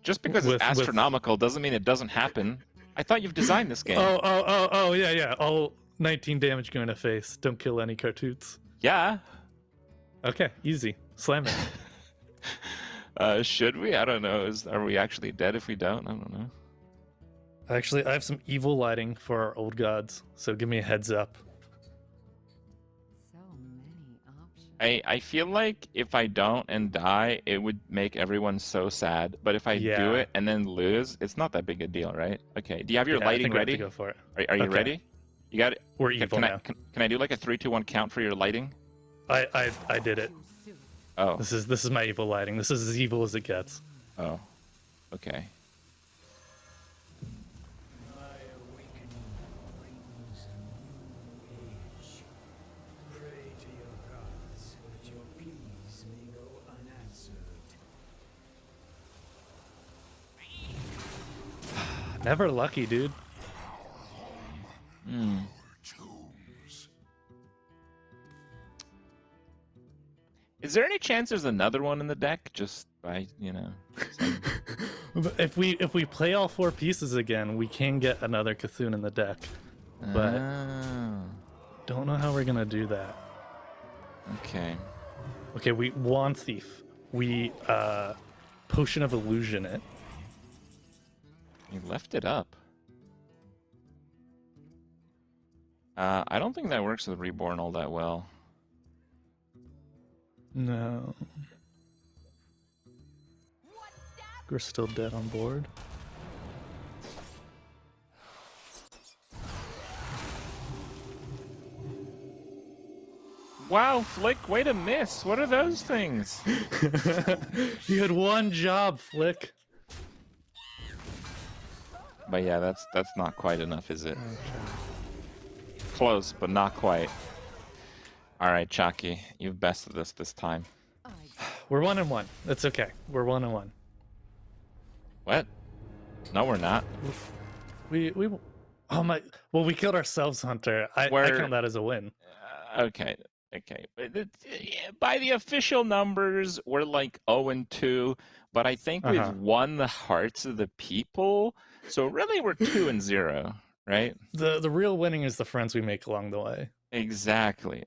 B: Just because
C: With-
B: it's astronomical doesn't mean it doesn't happen. I thought you've designed this game.
C: Oh, yeah. All 19 damage going to face. Don't kill any cartoots.
B: Yeah.
C: Okay, easy. Slam it.
B: Should we? I don't know. Are we actually dead if we don't? I don't know.
C: Actually, I have some evil lighting for our old gods, so give me a heads up.
E: So many options.
B: I feel like if I don't and die, it would make everyone so sad. But if I do
C: Yeah.
B: it and then lose, it's not that big a deal, right? Okay. Do you have your
C: Yeah, I
B: lighting
C: think we have to
B: ready?
C: go for it.
B: Are you
C: Okay.
B: ready? You got it.
C: We're
B: Can,
C: evil
B: can I
C: now.
B: can I do like a 3, 2, 1 count for your lighting?
C: I did it.
E: Soon.
B: Oh.
C: This is my evil lighting. This is as evil as it gets.
B: Oh. Okay.
D: My awakening brings a new age. Pray to your gods that your pleas may go unanswered.
C: Never lucky, dude.
B: Hmm. Is there any chance there's another one in the deck? Just by, some...
C: If we play all 4 pieces again, we can get another Cthulhu in the deck. But don't know how we're gonna do that.
B: Okay.
C: Okay, we Wand Thief. We Potion of Illusion it.
B: You left it up. I don't think that works with Reborn all that well.
C: No. We're still dead on board.
B: Wow, Flick, way to miss. What are those things?
C: You had one job, Flick.
B: But yeah, that's not quite enough, is it? Close, but not quite. All right, Chalky, you've bested us this time.
C: We're 1-1. That's okay. We're 1-1.
B: What? No, we're not.
C: We oh my. Well, we killed ourselves, Hunter. I count that as a win.
B: Okay. But by the official numbers, we're like 0-2, but I think we've won the hearts of the people. So really, we're 2-0, right?
C: The real winning is the friends we make along the way.
B: Exactly.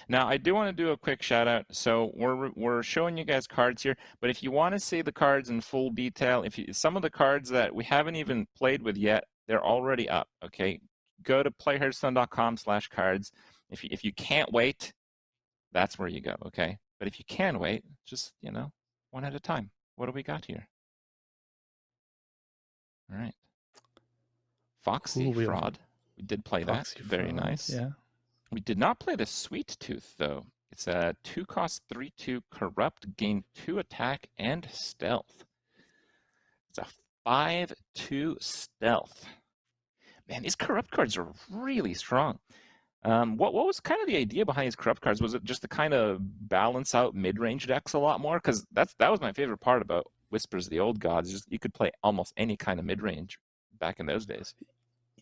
B: Now, I do want to do a quick shout out. So we're showing you guys cards here, but if you want to see the cards in full detail, some of the cards that we haven't even played with yet, they're already up. Okay, go to playhearthstone.com/cards. If you can't wait, that's where you go. Okay, but if you can wait, just one at a time. What do we got here? All right, Foxy
C: Cool,
B: Fraud. We did play that. Very
C: Fraud,
B: nice.
C: Yeah.
B: We did not play the Sweet Tooth, though. It's a 2-cost 3/2 Corrupt, gain 2 attack and stealth. It's a 5/2 stealth. Man, these Corrupt cards are really strong. What was kind of the idea behind these Corrupt cards? Was it just to kind of balance out mid-range decks a lot more? Because that was my favorite part about Whispers of the Old Gods. Just you could play almost any kind of mid-range back in those days.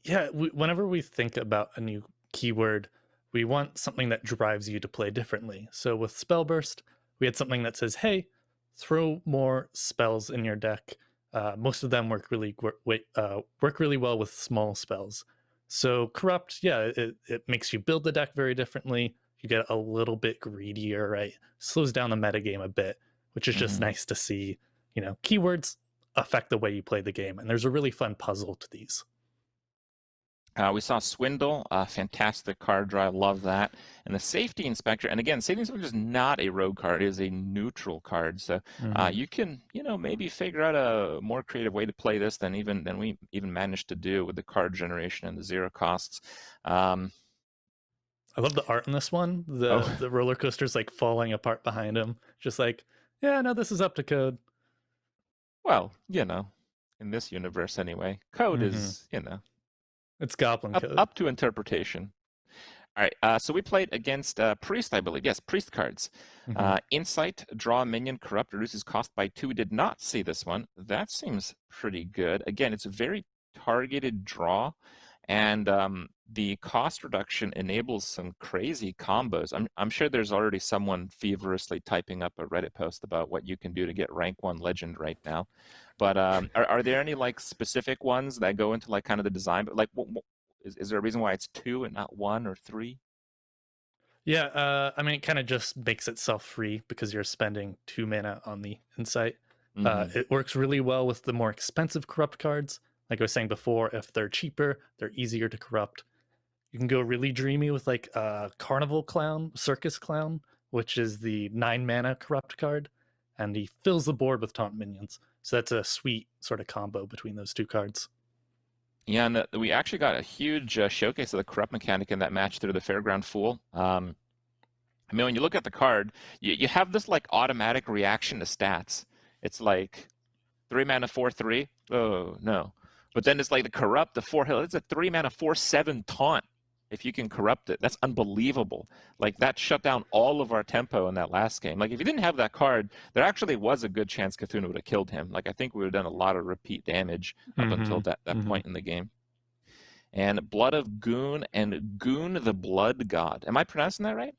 C: Yeah, whenever we think about a new keyword, we want something that drives you to play differently. So with Spellburst, we had something that says, hey, throw more spells in your deck. Most of them work really well with small spells. So Corrupt, yeah, it makes you build the deck very differently. You get a little bit greedier, right? Slows down the metagame a bit, which is just nice to see. Keywords affect the way you play the game, and there's a really fun puzzle to these.
B: We saw Swindle, fantastic card draw. I love that. And the Safety Inspector, and again, Safety Inspector is not a rogue card; it is a neutral card. So you can, maybe figure out a more creative way to play this than we even managed to do with the card generation and the 0 costs.
C: I love the art in this one. The roller coaster's like falling apart behind him. Just like, yeah, no, this is up to code.
B: Well, in this universe anyway, code is,
C: It's Goblin code.
B: Up to interpretation. All right, so we played against Priest, I believe. Yes, Priest cards. Insight, draw a minion, corrupt, reduces cost by 2. We did not see this one. That seems pretty good. Again, it's a very targeted draw, and the cost reduction enables some crazy combos. I'm sure there's already someone feverishly typing up a Reddit post about what you can do to get rank 1 legend right now. But are there any specific ones that go into kind of the design? But is there a reason why it's 2 and not 1 or 3?
C: Yeah, it kind of just makes itself free because you're spending 2 mana on the Insight. It works really well with the more expensive Corrupt cards. Like I was saying before, if they're cheaper, they're easier to corrupt. You can go really dreamy with Carnival Clown, Circus Clown, which is the 9 mana Corrupt card, and he fills the board with taunt minions. So that's a sweet sort of combo between those 2 cards.
B: Yeah, and we actually got a huge showcase of the Corrupt mechanic in that match through the Fairground Fool. When you look at the card, you have this automatic reaction to stats. It's 3 mana 4/3. Oh no! But then it's the Corrupt, the 4 hill. It's a 3 mana 4/7 taunt. If you can corrupt it, that's unbelievable. That shut down all of our tempo in that last game. If you didn't have that card, there actually was a good chance Cthulhu would have killed him. I think we would have done a lot of repeat damage up until that point in the game. and Blood of Goon and Goon the Blood God. Am I pronouncing that right?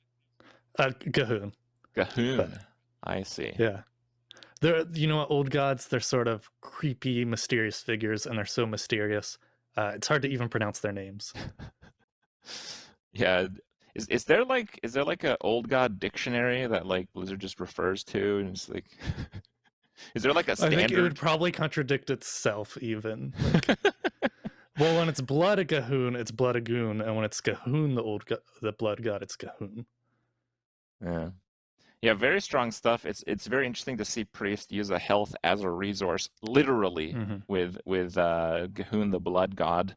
C: Gahoon.
B: Gahoon. I see.
C: Yeah. They're, you know what, old gods, they're sort of creepy, mysterious figures, and they're so mysterious. It's hard to even pronounce their names.
B: Yeah. Is there like a old god dictionary that like Blizzard just refers to, and it's like is there like a
C: I
B: standard?
C: think it would probably contradict itself even. Like, well, when it's Blood of Gahoon, it's Blood of Goon, and when it's Gahoon, the Blood God, it's Gahoon.
B: Yeah. Yeah, very strong stuff. It's very interesting to see Priest use a health as a resource, literally, with Gahoon the Blood God.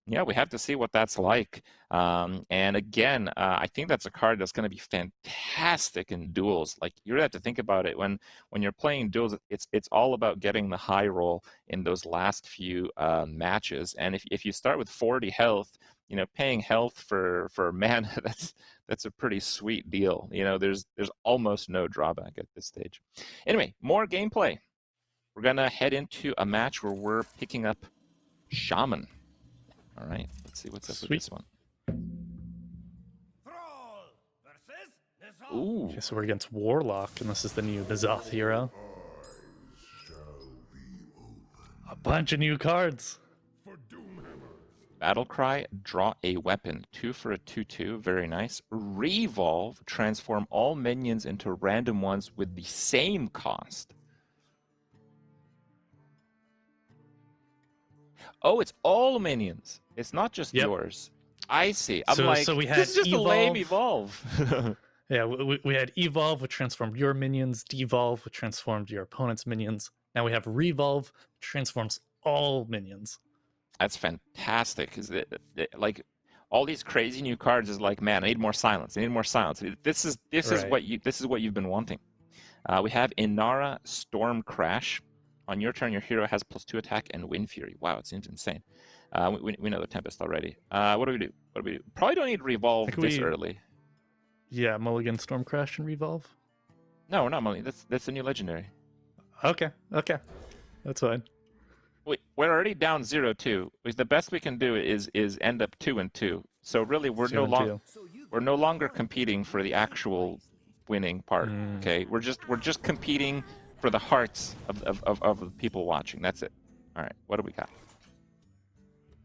B: Yeah, we have to see what that's like. And again, I think that's a card that's going to be fantastic in duels. Like you really have to think about it when you're playing duels. It's all about getting the high roll in those last few matches. And if you start with 40 health, you know, paying health for mana, that's a pretty sweet deal. You know, there's almost no drawback at this stage. Anyway, more gameplay. We're gonna head into a match where we're picking up Shaman. All right, let's see what's up with this one. Ooh.
C: Okay, so we're against Warlock, and this is the new N'Zoth hero. A bunch of new cards.
B: Battle Cry, draw a weapon. 2 for a 2/2, very nice. Revolve, transform all minions into random ones with the same cost. Oh, it's all minions. It's not just yours. I see. I'm
C: So we had
B: this is just
C: Evolve.
B: a lame evolve.
C: Yeah, we had Evolve, which transformed your minions, Devolve, which transformed your opponent's minions. Now we have Revolve, which transforms all minions.
B: That's fantastic. Is it like all these crazy new cards? Is like, man, I need more silence. I need more silence. This is what you've been wanting. We have Inara Storm Crash. On your turn, your hero has +2 attack and Wind Fury. Wow, it seems insane. We know the Tempest already. What do we do? Probably don't need Revolve this early.
C: Yeah, Mulligan, Storm Crash, and Revolve.
B: No, we're not Mulligan. That's a new legendary.
C: Okay, that's fine.
B: We're already down 0-2. The best we can do is end up 2-2. So really, we're no longer competing for the actual winning part. Okay, we're just competing for the hearts of the people watching. That's it. All right, what do we got?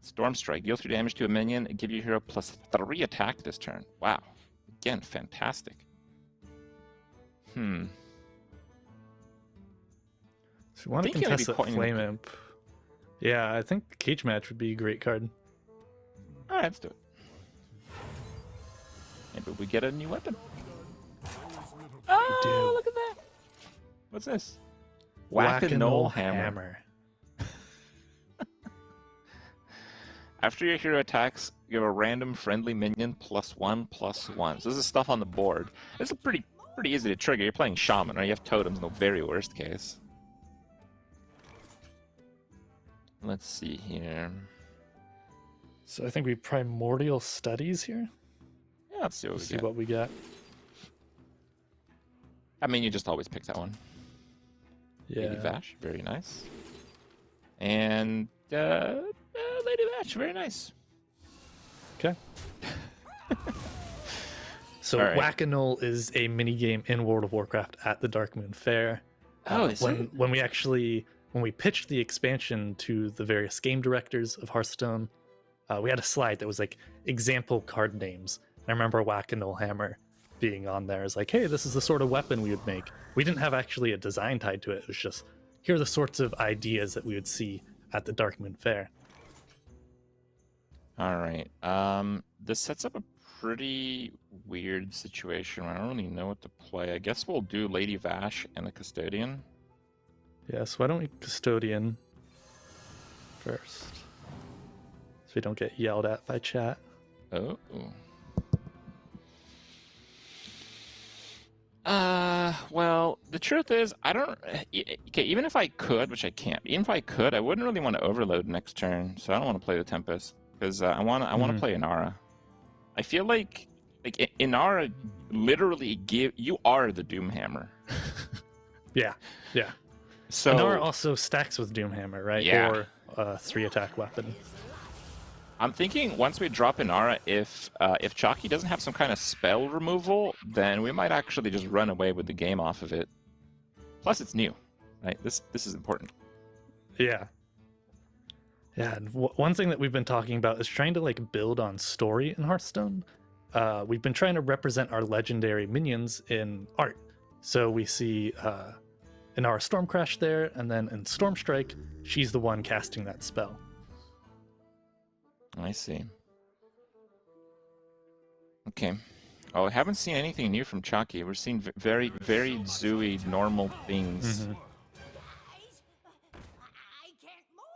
B: Storm Strike. Deal 3 damage to a minion and give your hero +3 attack this turn. Wow. Again, fantastic.
C: So you want to contest that Flame Imp. Yeah, I think Cage Match would be a great card.
B: All right, let's do it. Maybe we get a new weapon. Oh, look at that. What's this? Whack-a-Knoll Hammer. After your hero attacks, you have a random friendly minion +1/+1. So this is stuff on the board. It's pretty easy to trigger. You're playing Shaman, right? You have totems in the very worst case. Let's see here.
C: So I think we Primordial Studies here.
B: Yeah, let's see
C: what we got.
B: I mean, you just always pick that one.
C: Yeah.
B: Lady Vash, very nice. And Lady Vash, very nice.
C: Okay. So
B: right.
C: Whack-a-Knoll is a mini game in World of Warcraft at the Darkmoon Faire. When we pitched the expansion to the various game directors of Hearthstone, we had a slide that was like example card names. And I remember Whack-a-Knoll Hammer being on there. It's like, hey, this is the sort of weapon we would make. We didn't have actually a design tied to it. It was just, here are the sorts of ideas that we would see at the Darkmoon Faire.
B: All right. This sets up a pretty weird situation. I don't really know what to play. I guess we'll do Lady Vash and the Custodian.
C: Yeah, so why don't we Custodian first? So we don't get yelled at by chat.
B: Oh. Well, the truth is, I don't... Okay, even if I could, which I can't, even if I could, I wouldn't really want to overload next turn, so I don't want to play the Tempest, because I want to play Inara. I feel like Inara literally you are the Doomhammer.
C: Yeah.
B: So
C: Inara also stacks with Doomhammer, right?
B: Yeah.
C: Or a 3 attack weapon.
B: I'm thinking once we drop Inara, if Chalky doesn't have some kind of spell removal, then we might actually just run away with the game off of it. Plus, it's new, right? This is important.
C: Yeah. Yeah, and one thing that we've been talking about is trying to like build on story in Hearthstone. We've been trying to represent our legendary minions in art. So we see Inara Stormcrash there, and then in Stormstrike, she's the one casting that spell.
B: I see. Okay. Oh, I haven't seen anything new from Chalky. We're seeing very zooey normal things.
C: Mhm.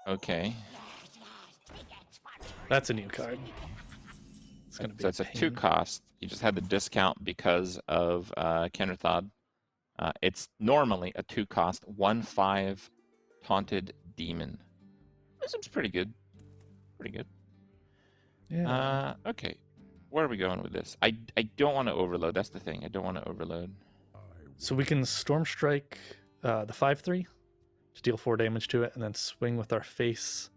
B: Okay.
C: That's a new card. It's gonna be
B: So it's a 2 cost. You just had the discount because of Kennerthod. It's normally a 2 cost 1/5 Taunted Demon. That seems pretty good. Pretty good.
C: Yeah.
B: Okay. Where are we going with this? I don't want to overload. That's the thing. I don't want to overload.
C: So we can Stormstrike the 5/3 to deal 4 damage to it, and then swing with our face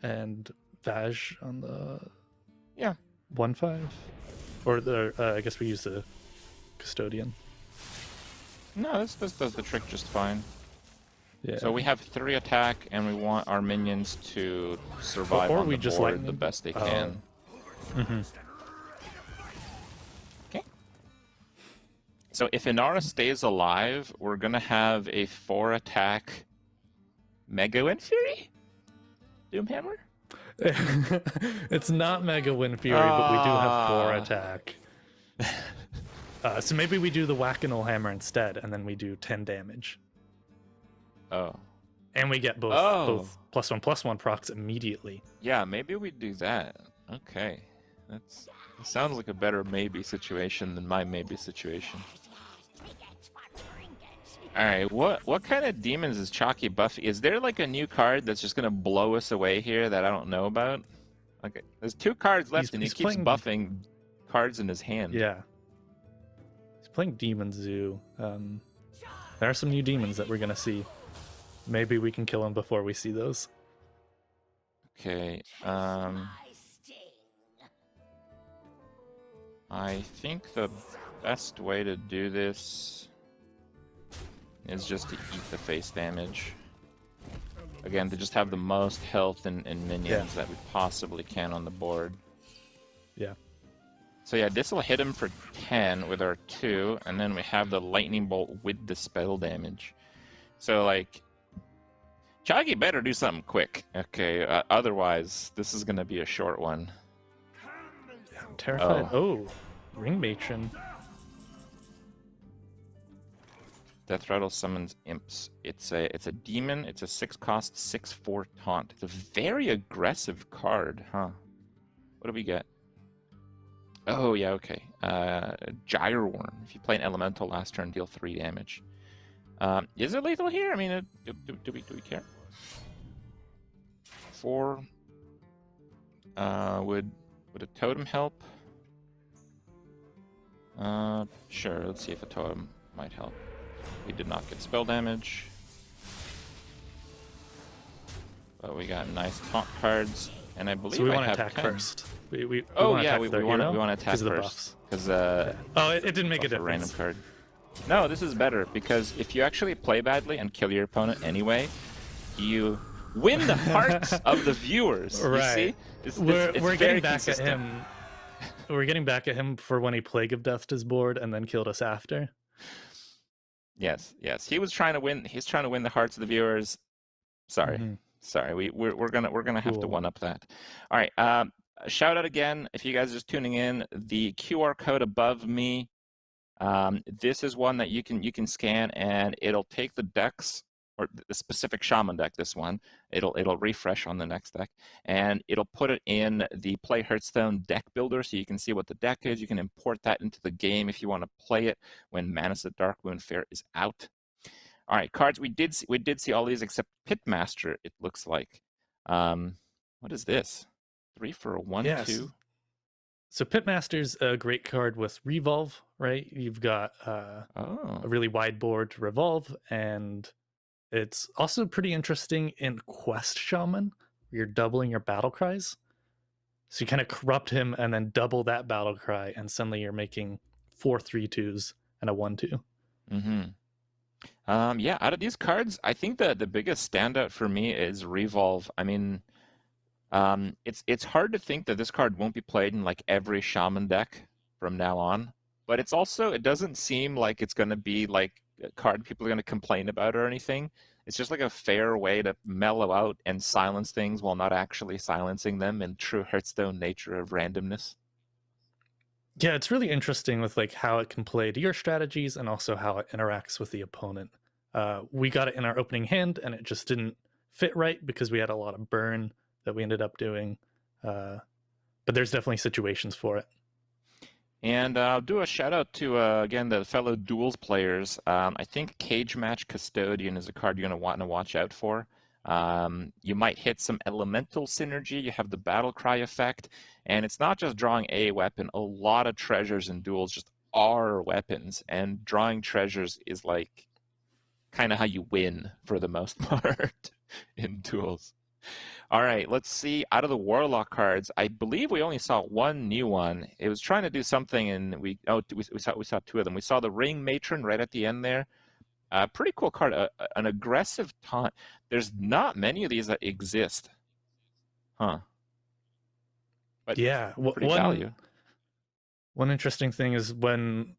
C: and Vaj on the 1/5, or the I guess we use the Custodian.
B: No, this does the trick just fine.
C: Yeah.
B: So we have 3 attack, and we want our minions to survive
C: Or
B: on
C: we
B: the
C: just
B: board
C: lightning.
B: the best they can. Okay. So if Inara stays alive, we're gonna have a 4 attack Mega Wind Fury? Doomhammer?
C: It's not Mega Wind Fury, but we do have 4 attack. So maybe we do the Whack-A-Null Hammer instead, and then we do 10 damage.
B: Oh.
C: And we get both
B: Oh.
C: +1/+1 procs immediately.
B: Yeah, maybe we do that. Okay. That sounds like a better maybe situation than my maybe situation. Alright, what kind of demons is Chalky buffing? Is there like a new card that's just gonna blow us away here that I don't know about? Okay, there's 2 cards left and he
C: he's
B: keeps
C: playing-
B: buffing cards in his hand.
C: Yeah. He's playing Demon Zoo. There are some new demons that we're going to see. Maybe we can kill him before we see those.
B: Okay, I think the best way to do this is just to eat the face damage. Again, to just have the most health and minions that we possibly can on the board.
C: Yeah.
B: So yeah, this will hit him for 10 with our 2, and then we have the lightning bolt with the spell damage. So like, Chalky better do something quick. Okay, otherwise this is gonna be a short one.
C: I'm terrified. Oh, Ring Matron.
B: Death Rattle summons imps. It's a demon. It's a 6 cost 6/4 taunt. It's a very aggressive card, huh? What do we get? Oh yeah, okay. Gyre Worm. If you play an elemental last turn, deal 3 damage. Is it lethal here? I mean, do we care? 4. Would a totem help? Sure. Let's see if a totem might help. We did not get spell damage. But we got nice taunt cards, and I believe
C: So we
B: I
C: want to
B: have
C: attack
B: 10.
C: first. We
B: Oh
C: wanna
B: yeah,
C: attack
B: we
C: their
B: want
C: hero
B: to attack
C: 'cause of the
B: first
C: buffs.
B: because
C: Oh, it didn't make a
B: buff a random
C: difference.
B: card. No, this is better because if you actually play badly and kill your opponent anyway, you win the hearts of the viewers.
C: Right.
B: You see? It's
C: We're
B: very
C: getting back
B: consistent.
C: at him. We're getting back at him for when he Plague of Death his board and then killed us after.
B: Yes. He was trying to win. He's trying to win the hearts of the viewers. Sorry.
C: Mhm.
B: Sorry. We're gonna have to
C: Cool.
B: one up that. All right. Shout out again if you guys are just tuning in. The QR code above me. This is one that you can scan and it'll take the decks or the specific Shaman deck. This one it'll refresh on the next deck and it'll put it in the Play Hearthstone deck builder so you can see what the deck is. You can import that into the game if you want to play it when Madness at Darkmoon Faire is out. All right, cards we did see all these except Pitmaster. It looks like. What is this? 3 for a 1/2.
C: Yes. So Pitmaster's a great card with Revolve, right? You've got a really wide board to revolve, and it's also pretty interesting in Quest Shaman where you're doubling your battle cries. So you kind of corrupt him and then double that battle cry, and suddenly you're making 4 3/2s and a 1/2.
B: Mm-hmm. Yeah, out of these cards, I think that the biggest standout for me is Revolve. I mean, it's hard to think that this card won't be played in like every Shaman deck from now on. But it's also, it doesn't seem like it's going to be like a card people are going to complain about or anything. It's just like a fair way to mellow out and silence things while not actually silencing them in true Hearthstone nature of randomness.
C: Yeah, it's really interesting with like how it can play to your strategies and also how it interacts with the opponent. We got it in our opening hand and it just didn't fit right because we had a lot of burn that we ended up doing. But there's definitely situations for it.
B: And I'll do a shout out to, again, the fellow Duels players. I think Cage Match Custodian is a card you're going to want to watch out for. You might hit some elemental synergy. You have the battle cry effect. And it's not just drawing a weapon. A lot of treasures in Duels just are weapons. And drawing treasures is like kind of how you win for the most part in Duels. All right, let's see. Out of the Warlock cards, I believe we only saw one new one. It was trying to do something, and we saw two of them. We saw the Ring Matron right at the end there. Pretty cool card, an aggressive taunt. There's not many of these that exist, huh? But
C: yeah,
B: pretty value.
C: One interesting thing is when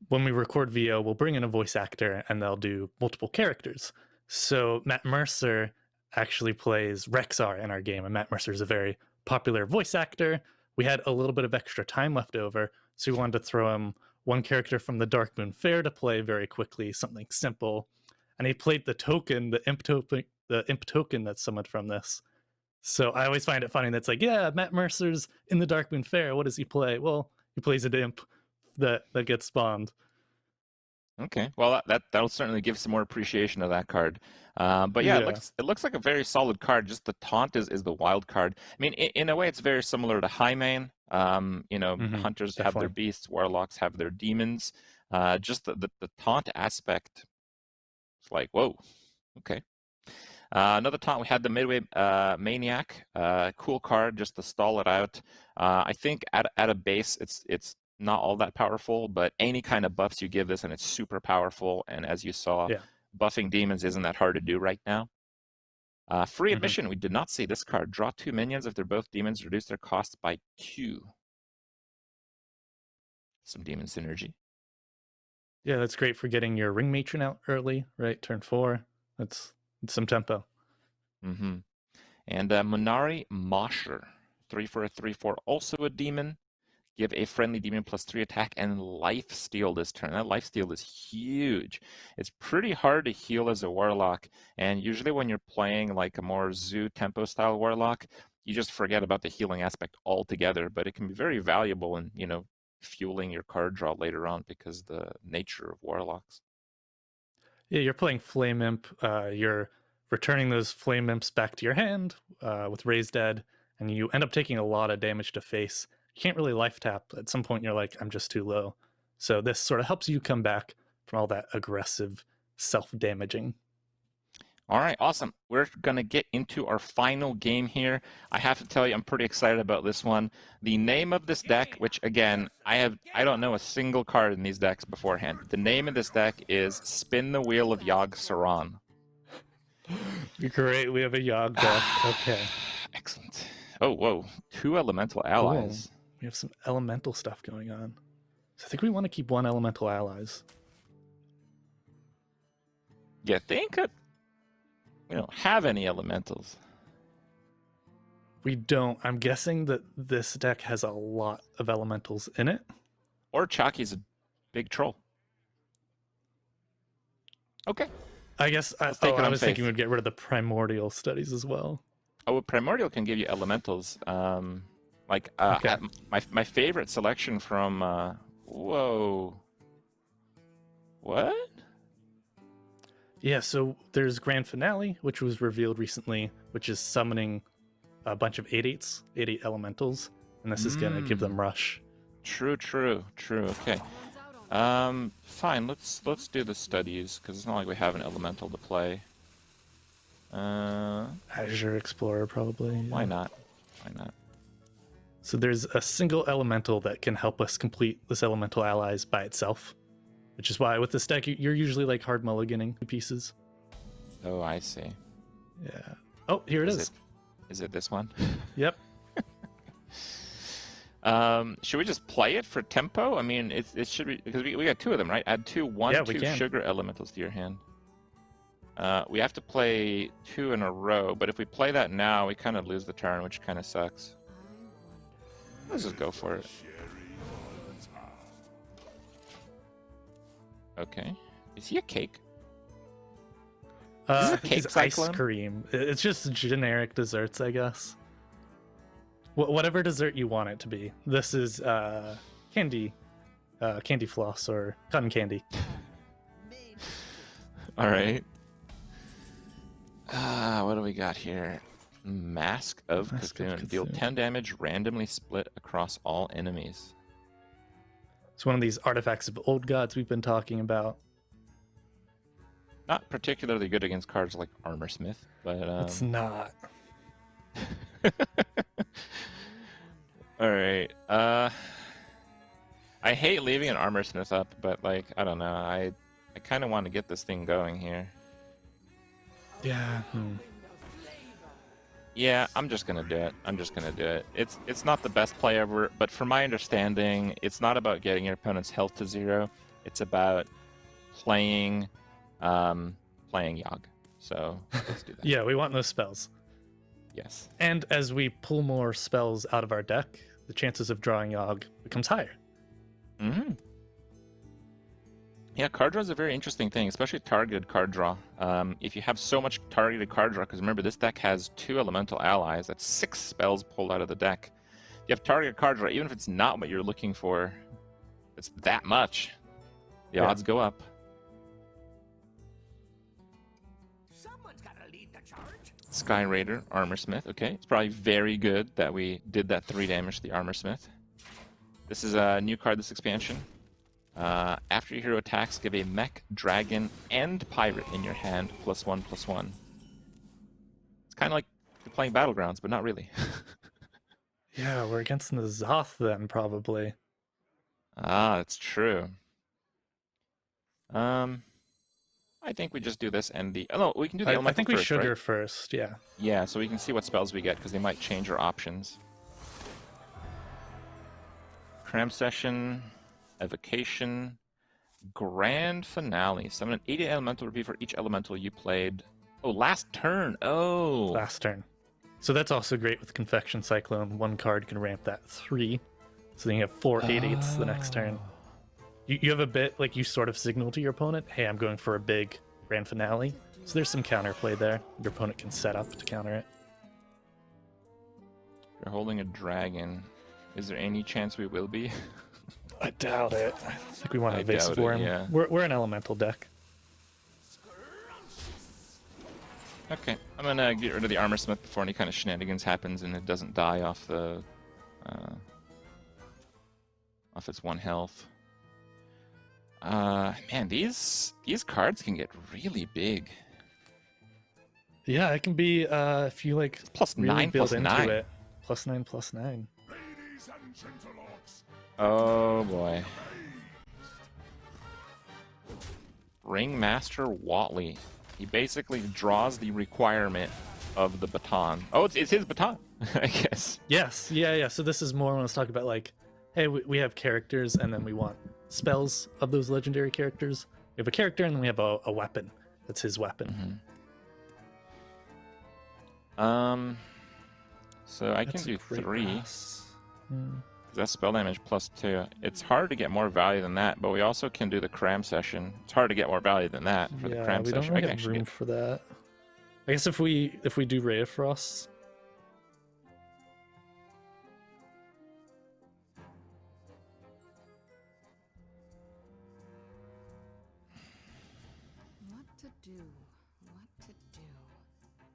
C: we record VO, we'll bring in a voice actor and they'll do multiple characters. So Matt Mercer actually plays Rexar in our game, and Matt Mercer is a very popular voice actor. We had a little bit of extra time left over, so we wanted to throw him one character from the Darkmoon Faire to play very quickly, something simple. And he played the token, the imp token that's summoned from this. So I always find it funny that's like, yeah, Matt Mercer's in the Darkmoon Faire. What does he play? Well, he plays an imp that gets spawned.
B: Okay, well that'll certainly give some more appreciation of that card. But yeah,
C: Yeah.
B: it looks like a very solid card. Just the taunt is the wild card. I mean, in a way, it's very similar to Highmane. Hunters have their
C: definitely.
B: beasts, warlocks have their demons. Just the taunt aspect. It's like, whoa, okay. Another taunt, we had the Midway Maniac. Cool card, just to stall it out. I think at a base, it's not all that powerful, but any kind of buffs you give this, and it's super powerful. And as you saw,
C: Yeah.
B: buffing demons isn't that hard to do right now. Free admission, we did not see this card. Draw 2 minions. If they're both demons, reduce their costs by 2. Some demon synergy.
C: Yeah, that's great for getting your Ring Matron out early, right? Turn 4. It's some tempo.
B: Mm-hmm. And Munari Mosher, 3 for a 3/4, also a demon. Give a friendly demon +3 attack and life steal this turn. That life steal is huge. It's pretty hard to heal as a warlock, and usually when you're playing like a more zoo tempo style warlock, you just forget about the healing aspect altogether. But it can be very valuable in fueling your card draw later on because the nature of warlocks.
C: Yeah, you're playing Flame Imp. You're returning those Flame Imps back to your hand with Raise Dead, and you end up taking a lot of damage to face. You can't really life tap. At some point, you're like, I'm just too low. So this sort of helps you come back from all that aggressive self-damaging.
B: All right, awesome. We're going to get into our final game here. I have to tell you, I'm pretty excited about this one. The name of this deck, which again, I don't know a single card in these decks beforehand. The name of this deck is Spin the Wheel of Yogg Saron.
C: Great, we have a Yogg deck. Okay.
B: Excellent. Oh, whoa. 2 elemental allies.
C: Cool. We have some elemental stuff going on. So I think we want to keep 1 elemental allies.
B: You think we don't have any elementals?
C: We don't. I'm guessing that this deck has a lot of elementals in it.
B: Or Chaki's a big troll. Okay.
C: I guess I was thinking we'd get rid of the primordial studies as well.
B: Oh, Primordial can give you elementals.
C: Okay.
B: My favorite selection from whoa. What?
C: Yeah, so there's Grand Finale, which was revealed recently, which is summoning a bunch of 8/8s, 8/8 elementals, and this is gonna give them rush.
B: True. Okay. Fine. Let's do the studies because it's not like we have an elemental to play.
C: I Azure Explorer, probably.
B: Why
C: yeah.
B: not? Why not?
C: So there's a single elemental that can help us complete this elemental allies by itself, which is why with this deck you're usually like hard mulliganing pieces.
B: Oh, I see.
C: Yeah. Oh, here it is.
B: Is it this one?
C: Yep.
B: Should we just play it for tempo? I mean, it should be because we got 2 of them, right? Add 2 1/2
C: can.
B: sugar elementals to your hand. We have to play 2 in a row, but if we play that now, we kind of lose the turn, which kind of sucks. Let's just go for it. Okay. Is he a cake? Is this a cake
C: It's ice
B: cyclone?
C: cream. It's just generic desserts, I guess. Whatever dessert you want it to be. This is candy, candy floss or cotton candy.
B: All right. What do we got here? Mask of
C: Mask of
B: Cocoon. Deal
C: Cthulhu.
B: 10 damage, randomly split across all enemies.
C: It's one of these artifacts of old gods we've been talking about.
B: Not particularly good against cards like Armorsmith, but
C: It's not.
B: all right. I hate leaving an Armorsmith up, but like I don't know. I kind of want to get this thing going here.
C: Yeah.
B: Yeah, I'm just gonna do it. It's not the best play ever, but from my understanding, it's not about getting your opponent's health to 0. It's about playing Yogg. So let's do that.
C: Yeah, we want those spells.
B: Yes.
C: And as we pull more spells out of our deck, the chances of drawing Yogg becomes higher.
B: Mm-hmm. Yeah, card draw is a very interesting thing, especially targeted card draw. If you have so much targeted card draw, because remember, this deck has 2 elemental allies, that's 6 spells pulled out of the deck. If you have targeted card draw, even if it's not what you're looking for, it's that much, the odds go up.
D: Someone's gotta lead the charge.
B: Sky Raider, Armorsmith. Okay, it's probably very good that we did that 3 damage to the Armorsmith. This is a new card this expansion. After your hero attacks, give a mech, dragon, and pirate in your hand, +1/+1. It's kind of like you're playing Battlegrounds, but not really.
C: Yeah, we're against N'Zoth then, probably.
B: Ah, that's true. I think we just do this and the... Oh, no, we can do the
C: I
B: elemental
C: think we
B: first,
C: sugar
B: right?
C: first, yeah.
B: Yeah, so we can see what spells we get, because they might change our options. Cram Session, Evocation, Grand Finale. Summon an 80 elemental repeat for each elemental you played. Oh, last turn. Oh.
C: Last turn. So that's also great with Confection Cyclone. 1 card can ramp that 3. So then you have 4 8/8s the next turn. You have a bit, like you sort of signal to your opponent, hey, I'm going for a big Grand Finale. So there's some counterplay there. Your opponent can set up to counter it.
B: You're holding a dragon. Is there any chance we will be?
C: I doubt it. I think we want to
B: I
C: evasive
B: doubt it,
C: him.
B: yeah.
C: We're an elemental deck.
B: Okay, I'm gonna get rid of the Armorsmith before any kind of shenanigans happens and it doesn't die off the off its 1 health. Man, these cards can get really big.
C: Yeah, it can be if you like
B: Plus
C: really
B: 9,
C: build
B: plus
C: into
B: 9.
C: it. +9/+9.
B: Oh boy. Ringmaster Watley. He basically draws the requirement of the baton. Oh, it's his baton, I guess.
C: Yes, yeah. So this is more when I was talking about like, hey, we have characters and then we want spells of those legendary characters. We have a character and then we have a weapon. That's his weapon.
B: Mm-hmm. So I
C: That's
B: can
C: a
B: do
C: great
B: 3.
C: pass. Hmm.
B: That's spell damage +2. It's hard to get more value than that, but we also can do the Cram Session. It's hard to get more value than that for the
C: Yeah,
B: Cram
C: we don't
B: Session.
C: really
B: I can
C: have room
B: actually
C: for that. I guess if we do Ray of Frost.
E: What to do? What to do?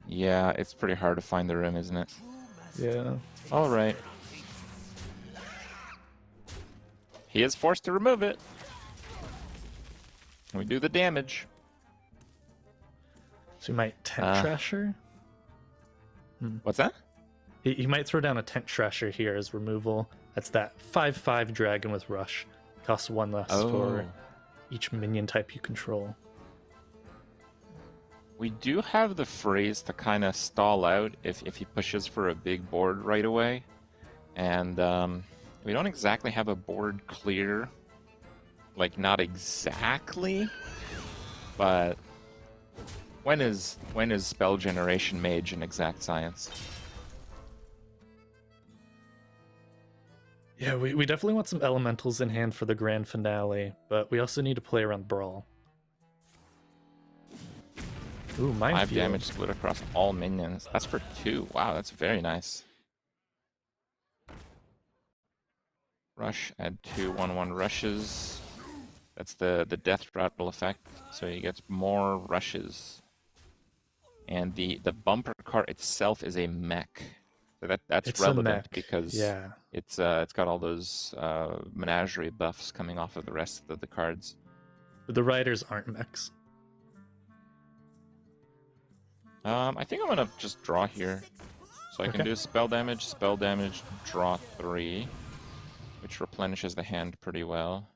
B: Yeah, it's pretty hard to find the room, isn't it?
C: Yeah.
B: All right. He is forced to remove it. We do the damage.
C: So we might Tent Trasher.
B: What's that?
C: He might throw down a Tent Trasher here as removal. That's that 5/5 dragon with Rush. Costs 1 less for each minion type you control.
B: We do have the phrase to kind of stall out if he pushes for a big board right away. And we don't exactly have a board clear. Like, not exactly. But when is spell generation mage an exact science?
C: Yeah, we definitely want some elementals in hand for the grand finale, but we also need to play around Brawl. Ooh,
B: 5
C: Minefield.
B: damage split across all minions. That's for 2. Wow, that's very nice. Rush, add 2 1/1 rushes. That's the death rattle effect, so he gets more rushes. And the bumper cart itself is a mech. So that's
C: It's a
B: relevant
C: mech,
B: because
C: yeah.
B: it's got all those menagerie buffs coming off of the rest of the cards.
C: But the riders aren't mechs.
B: I think I'm gonna just draw here. So I can
C: Okay.
B: do spell damage, draw 3, which replenishes the hand pretty well.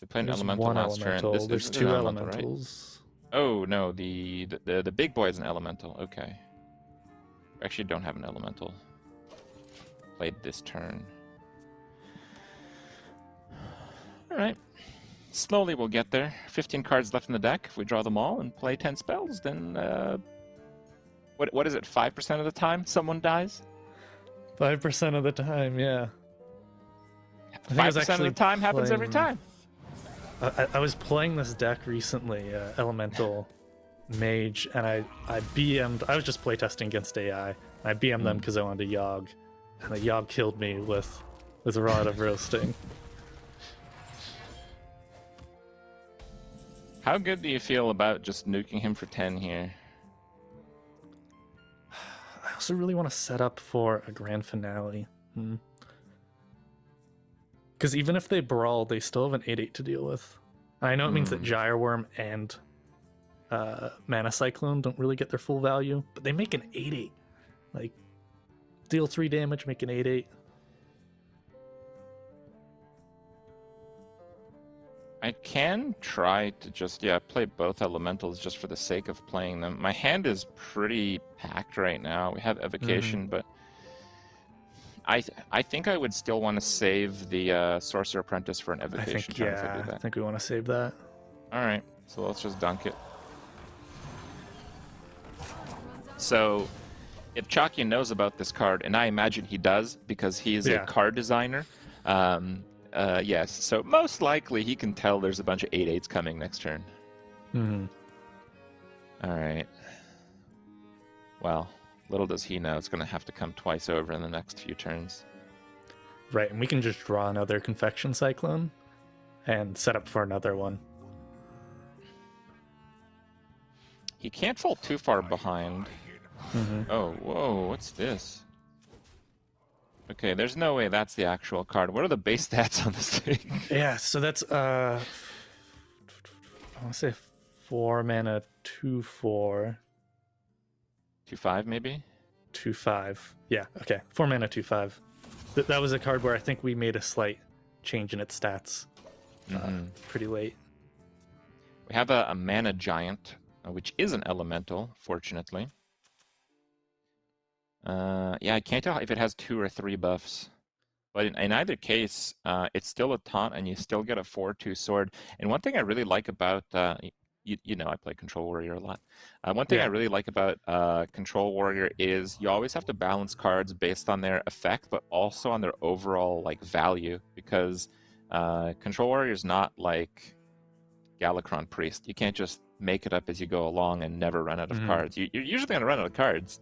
B: We play an
C: There's
B: elemental
C: one
B: last
C: elemental.
B: turn.
C: There's
B: This is
C: 2
B: an elemental, right?
C: elementals.
B: Oh no, the big boy is an elemental. Okay. We actually don't have an elemental. Played this turn. Alright. Slowly we'll get there. 15 cards left in the deck. If we draw them all and play 10 spells, then what is it, 5% of the time someone dies?
C: 5% of the time, yeah. I think I was
B: 5% of the
C: actually
B: time happens every
C: playing-
B: time.
C: I was playing this deck recently, Elemental Mage, and I BM'd. I was just playtesting against AI. And I BM'd them because I wanted to Yogg, and the Yogg killed me with a Rod of Roasting.
B: How good do you feel about just nuking him for 10 here?
C: I also really want to set up for a grand finale. Because even if they brawl, they still have an 8/8 to deal with. I know it means that Gyreworm and Mana Cyclone don't really get their full value, but they make an 8/8. Like, deal 3 damage, make an 8/8.
B: I can try to just, play both elementals just for the sake of playing them. My hand is pretty packed right now. We have Evocation, but I think I would still want to save the Sorcerer Apprentice for an
C: I
B: Evocation
C: think,
B: turn if I do
C: yeah, I
B: that.
C: think we want to save that.
B: Alright, so let's just dunk it. So, if Chalky knows about this card, and I imagine he does because he is a card designer, yes, so most likely he can tell there's a bunch of 8/8s coming next turn. Alright. Well, little does he know it's going to have to come twice over in the next few turns.
C: Right, and we can just draw another Confection Cyclone and set up for another one.
B: He can't fall too far behind. Oh, whoa, what's this? Okay, there's no way that's the actual card. What are the base stats on this thing?
C: Yeah, so that's I want to say 4 mana, 2/4.
B: 2/5 maybe?
C: 2/5. Yeah, okay. 4 mana, 2/5. That was a card where I think we made a slight change in its stats pretty late.
B: We have a Mana Giant, which is an elemental, fortunately. Yeah, I can't tell if it has 2 or 3 buffs. But in either case, it's still a taunt, and you still get a 4/2 sword. And one thing I really like about, you know, I play Control Warrior a lot. One thing I really like about Control Warrior is you always have to balance cards based on their effect, but also on their overall value. Because Control Warrior is not like Galakron Priest. You can't just make it up as you go along and never run out of cards. You're usually going to run out of cards.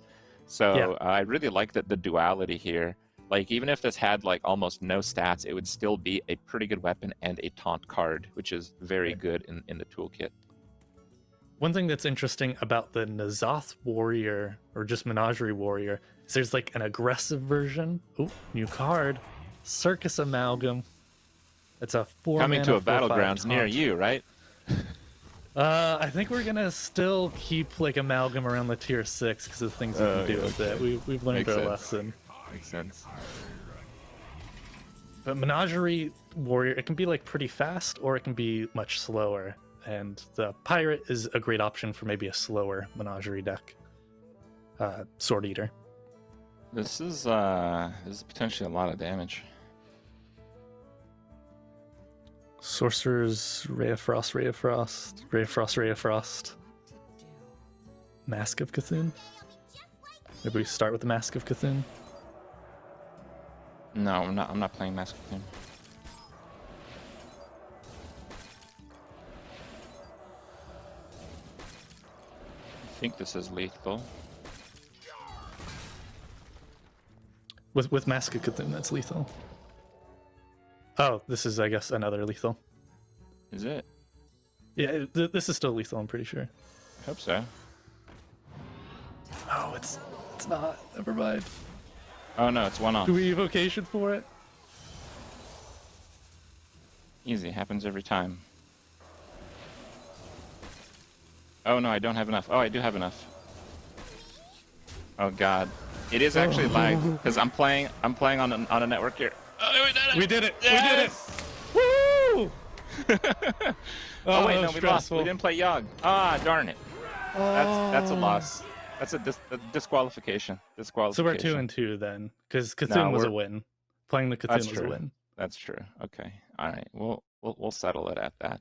B: So I really like the duality here. Like, even if this had almost no stats, it would still be a pretty good weapon and a taunt card, which is very good in the toolkit.
C: One thing that's interesting about the N'Zoth Warrior, or just Menagerie Warrior, is there's an aggressive version. Oh, new card. Circus Amalgam. It's a 4
B: Coming
C: mana,
B: to a
C: 4/5
B: battlegrounds near
C: taunt.
B: you, right?
C: I think we're gonna still keep like Amalgam around the tier 6 because of the things you can do with it. We've learned
B: Makes
C: our
B: sense.
C: lesson.
B: Makes sense.
C: But Menagerie Warrior, it can be like pretty fast or it can be much slower. And the Pirate is a great option for maybe a slower Menagerie deck. Sword Eater.
B: This is potentially a lot of damage.
C: Sorcerer's Ray of Frost, Ray of Frost, Ray of Frost, Ray of Frost. Mask of Cthulhu? Maybe we start with the Mask of Cthulhu?
B: No, I'm not playing Mask of Doom. I think this is lethal.
C: With Mask of Cthulhu, that's lethal. Oh, this is, I guess, another lethal.
B: Is it?
C: Yeah, this is still lethal, I'm pretty sure.
B: I hope so.
C: Oh, it's not. Never mind.
B: Oh no, it's one off.
C: Do we evocation for it?
B: Easy, happens every time. Oh no, I don't have enough. Oh, I do have enough. Oh god, it is actually lag because I'm playing on a network here. Oh,
C: We did it!
B: Yes!
C: We did it! Woo!
B: Oh wait,
C: that
B: no,
C: was
B: we lost.
C: stressful.
B: We didn't play Yogg. Ah, darn it. That's a loss. That's a disqualification.
C: So we're 2-2 then, because Cthulhu
B: No,
C: was a
B: we're-
C: win. Playing the
B: That's
C: Cthulhu was a
B: true.
C: win.
B: That's true. Okay. All right. We'll settle it at that.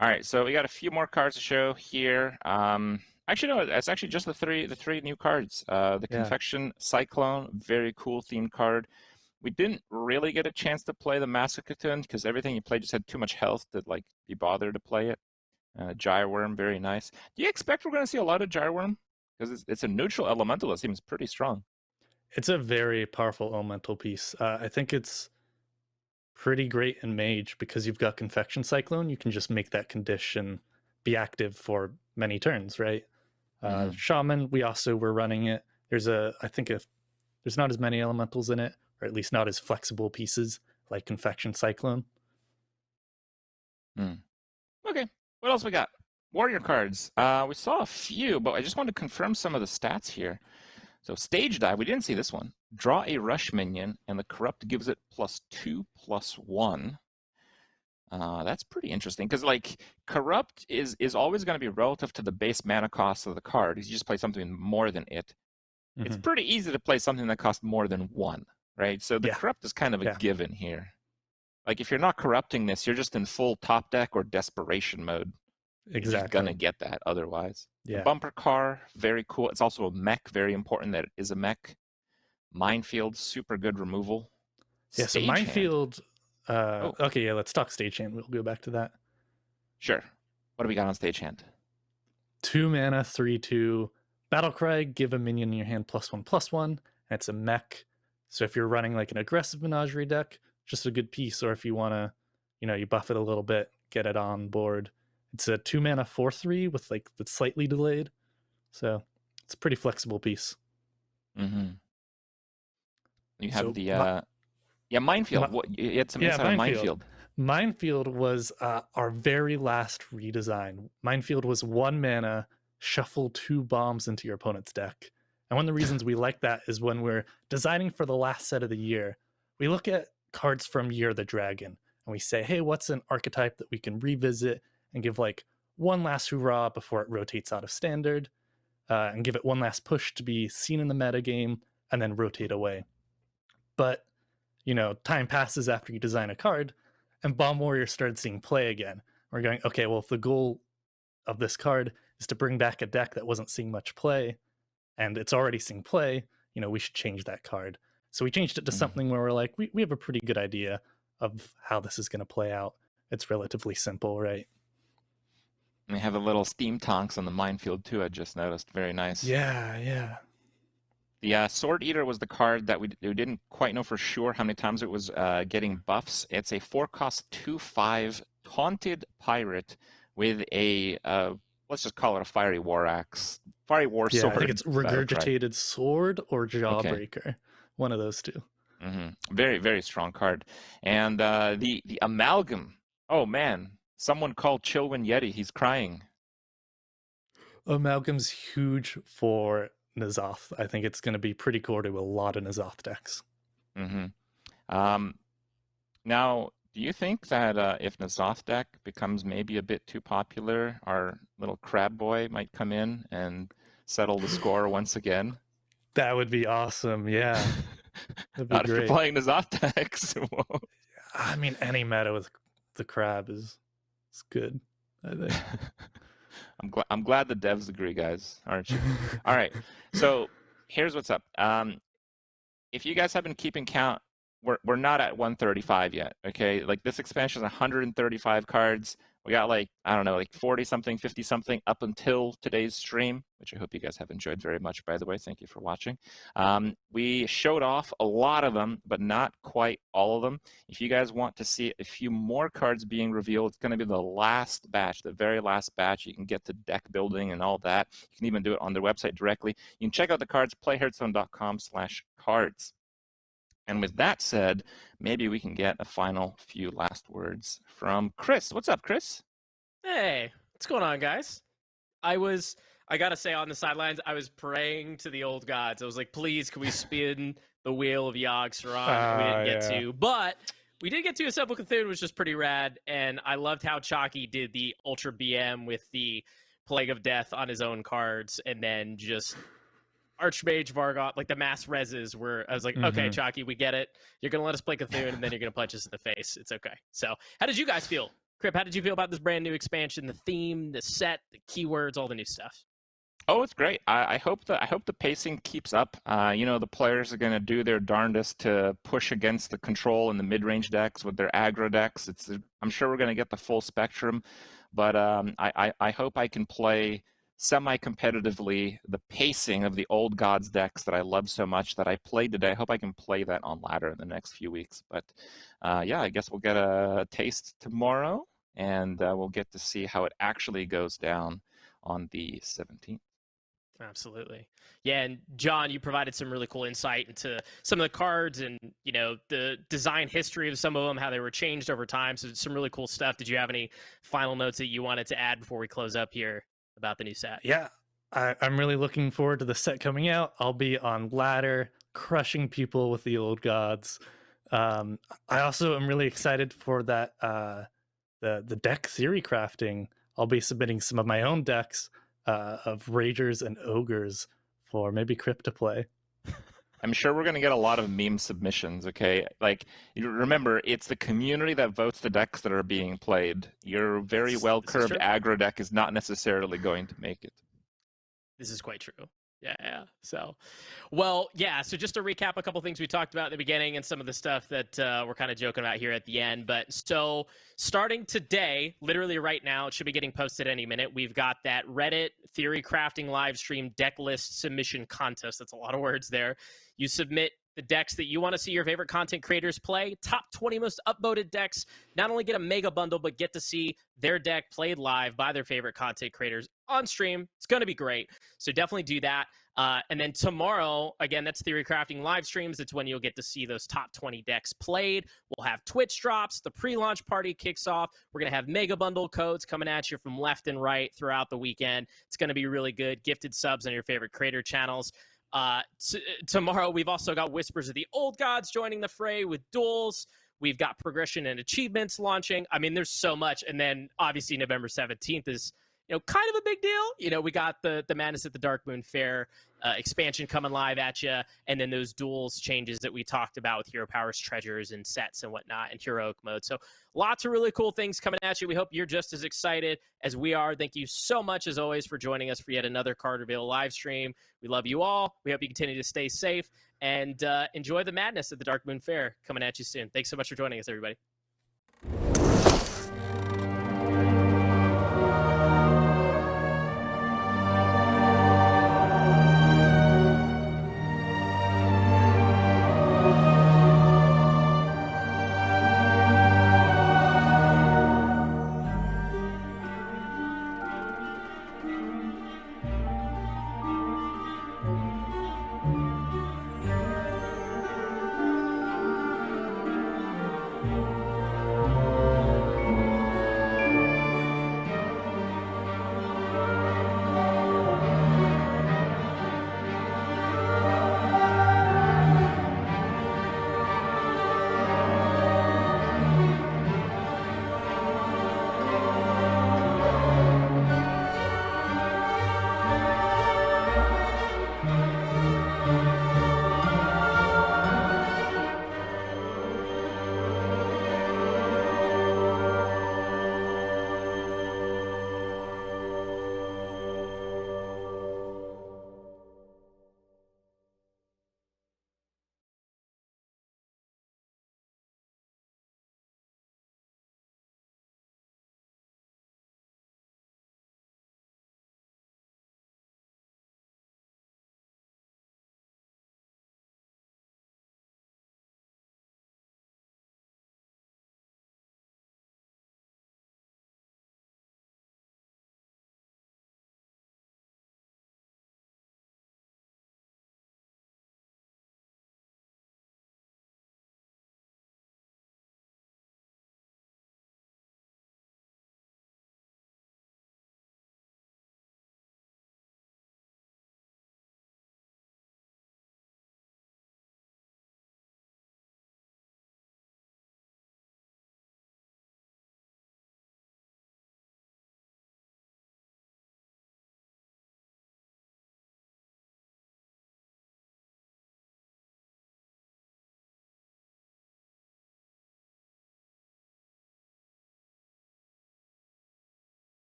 B: All right. So we got a few more cards to show here. Actually, no. It's actually just the three new cards. The
C: Yeah.
B: Confection Cyclone, very cool themed card. We didn't really get a chance to play the Mask of Cthulhu because everything you played just had too much health to like be bothered to play it. Gyreworm, very nice. Do you expect we're going to see a lot of Gyreworm? Because it's a neutral elemental that seems pretty strong.
C: It's a very powerful elemental piece. I think it's pretty great in Mage because you've got Confection Cyclone. You can just make that condition be active for many turns, right?
B: Mhm.
C: Shaman, we also were running it. There's there's not as many elementals in it, or at least not as flexible pieces like Confection Cyclone.
B: Okay, what else we got? Warrior cards. We saw a few, but I just wanted to confirm some of the stats here. So Stage Dive, we didn't see this one. Draw a rush minion, and the Corrupt gives it +2/+1. That's pretty interesting, because like Corrupt is always going to be relative to the base mana cost of the card. You just play something more than it. It's
C: Mhm.
B: pretty easy to play something that costs more than 1, right? So the
C: Yeah.
B: Corrupt is kind of a
C: Yeah.
B: given here. Like if you're not corrupting this, you're just in full top deck or desperation mode. You're just
C: Exactly.
B: gonna get that otherwise. The
C: Yeah.
B: bumper car, very cool. It's also a mech, very important that it is a mech. Minefield, super good removal.
C: Yeah, so
B: Stagehand.
C: Minefield.
B: Oh.
C: Okay, yeah, let's talk Stagehand. We'll go back to that.
B: Sure. What do we got on Stagehand?
C: 2 mana, 3/2. Battlecry, give a minion in your hand +1/+1. And it's a mech. So if you're running like an aggressive Menagerie deck, just a good piece. Or if you want to, you buff it a little bit, get it on board. It's a 2 mana 4/3 with like that's slightly delayed. So it's a pretty flexible piece.
B: Mm-hmm. You have
C: So
B: the Minefield. You had some insight on Minefield.
C: Minefield was our very last redesign. Minefield was 1 mana, shuffle 2 bombs into your opponent's deck. And one of the reasons we like that is when we're designing for the last set of the year, we look at cards from Year of the Dragon and we say, hey, what's an archetype that we can revisit and give like one last hurrah before it rotates out of standard, and give it one last push to be seen in the metagame and then rotate away. But time passes after you design a card, and Bomb Warrior started seeing play again. We're going, okay, well, if the goal of this card is to bring back a deck that wasn't seeing much play, and it's already seeing play, we should change that card. So we changed it to something where we're like, we have a pretty good idea of how this is going to play out. It's relatively simple, right?
B: And they have the little steam tonks on the Minefield too, I just noticed. Very nice.
C: Yeah.
B: The Sword Eater was the card that we didn't quite know for sure how many times it was getting buffs. It's a 4-cost 2/5 Taunted Pirate with a, let's just call it a Fiery War Axe. Fiery War
C: Yeah,
B: Sword.
C: I think it's Regurgitated Sword or Jawbreaker. One of those two.
B: Very, very strong card. And the Amalgam. Oh, man. Someone called Chillwin Yeti. He's crying.
C: Amalgam's huge for N'Zoth. I think it's going to be pretty core to a lot of N'Zoth decks.
B: Now, do you think that if N'Zoth deck becomes maybe a bit too popular, our little crab boy might come in and settle the score once again?
C: That would be awesome. Yeah, that'd be
B: Not if
C: great.
B: you're playing N'Zoth decks. Whoa.
C: I mean, any meta with the crab is good, I think.
B: I'm glad the devs agree, guys, aren't you? All right. So here's what's up. If you guys have been keeping count, we're not at 135 yet. Okay, like this expansion is 135 cards. We got like, I don't know, like 40 something, 50 something up until today's stream, which I hope you guys have enjoyed very much, by the way. Thank you for watching. We showed off a lot of them, but not quite all of them. If you guys want to see a few more cards being revealed, it's going to be the last batch, the very last batch. You can get to deck building and all that. You can even do it on their website directly. You can check out the cards, playhearthstone.com/cards. And with that said, maybe we can get a final few last words from Chris. What's up, Chris?
A: Hey, what's going on, guys? I gotta say, on the sidelines, I was praying to the old gods. I was like, please, can we spin the wheel of Yogg-Saron? We didn't get to. But we did get to Assemble Cthulhu, which was pretty rad. And I loved how Chalky did the Ultra BM with the Plague of Death on his own cards. And then just Archmage Vargot, like the mass reses were, I was like, okay, Chalky, we get it. You're going to let us play Cthulhu, and then you're going to punch us in the face. It's okay. So how did you guys feel? Kripp, how did you feel about this brand new expansion, the theme, the set, the keywords, all the new stuff?
B: Oh, it's great. I hope the pacing keeps up. The players are going to do their darndest to push against the control and the mid-range decks with their aggro decks. I'm sure we're going to get the full spectrum, but I hope I can play semi-competitively the pacing of the old gods decks that I love so much that I played today. I hope I can play that on ladder in the next few weeks. But yeah, I guess we'll get a taste tomorrow, and we'll get to see how it actually goes down on the 17th.
A: Absolutely. Yeah, and John, you provided some really cool insight into some of the cards and, the design history of some of them, how they were changed over time. So some really cool stuff. Did you have any final notes that you wanted to add before we close up here about the new set?
C: Yeah, I'm really looking forward to the set coming out. I'll be on ladder, crushing people with the old gods. I also am really excited for that the deck theory crafting. I'll be submitting some of my own decks of Ragers and Ogres for maybe Kripp to play.
B: I'm sure we're going to get a lot of meme submissions, okay? Like, you remember, it's the community that votes the decks that are being played. Your very well-curved aggro deck is not necessarily going to make it.
A: This is quite true. Yeah. So just to recap a couple things we talked about at the beginning and some of the stuff that we're kind of joking about here at the end. But so starting today, literally right now, it should be getting posted any minute. We've got that Reddit theory crafting live stream deck list submission contest. That's a lot of words there. You submit the decks that you want to see your favorite content creators play. Top 20 most upvoted decks not only get a mega bundle, but get to see their deck played live by their favorite content creators on stream. It's going to be great. So definitely do that. And then tomorrow, again, that's Theory Crafting live streams. It's when you'll get to see those top 20 decks played. We'll have Twitch drops. The pre-launch party kicks off. We're going to have mega bundle codes coming at you from left and right throughout the weekend. It's going to be really good. Gifted subs on your favorite creator channels. Tomorrow, we've also got Whispers of the Old Gods joining the fray with duels. We've got progression and achievements launching. I mean, there's so much. And then obviously November 17th is, kind of a big deal. We got the Madness at the Darkmoon Faire expansion coming live at you. And then those duels changes that we talked about with Hero Powers treasures and sets and whatnot and heroic mode. So lots of really cool things coming at you. We hope you're just as excited as we are. Thank you so much, as always, for joining us for yet another Card Reveal live stream. We love you all. We hope you continue to stay safe and enjoy the madness at the Darkmoon Faire coming at you soon. Thanks so much for joining us, everybody.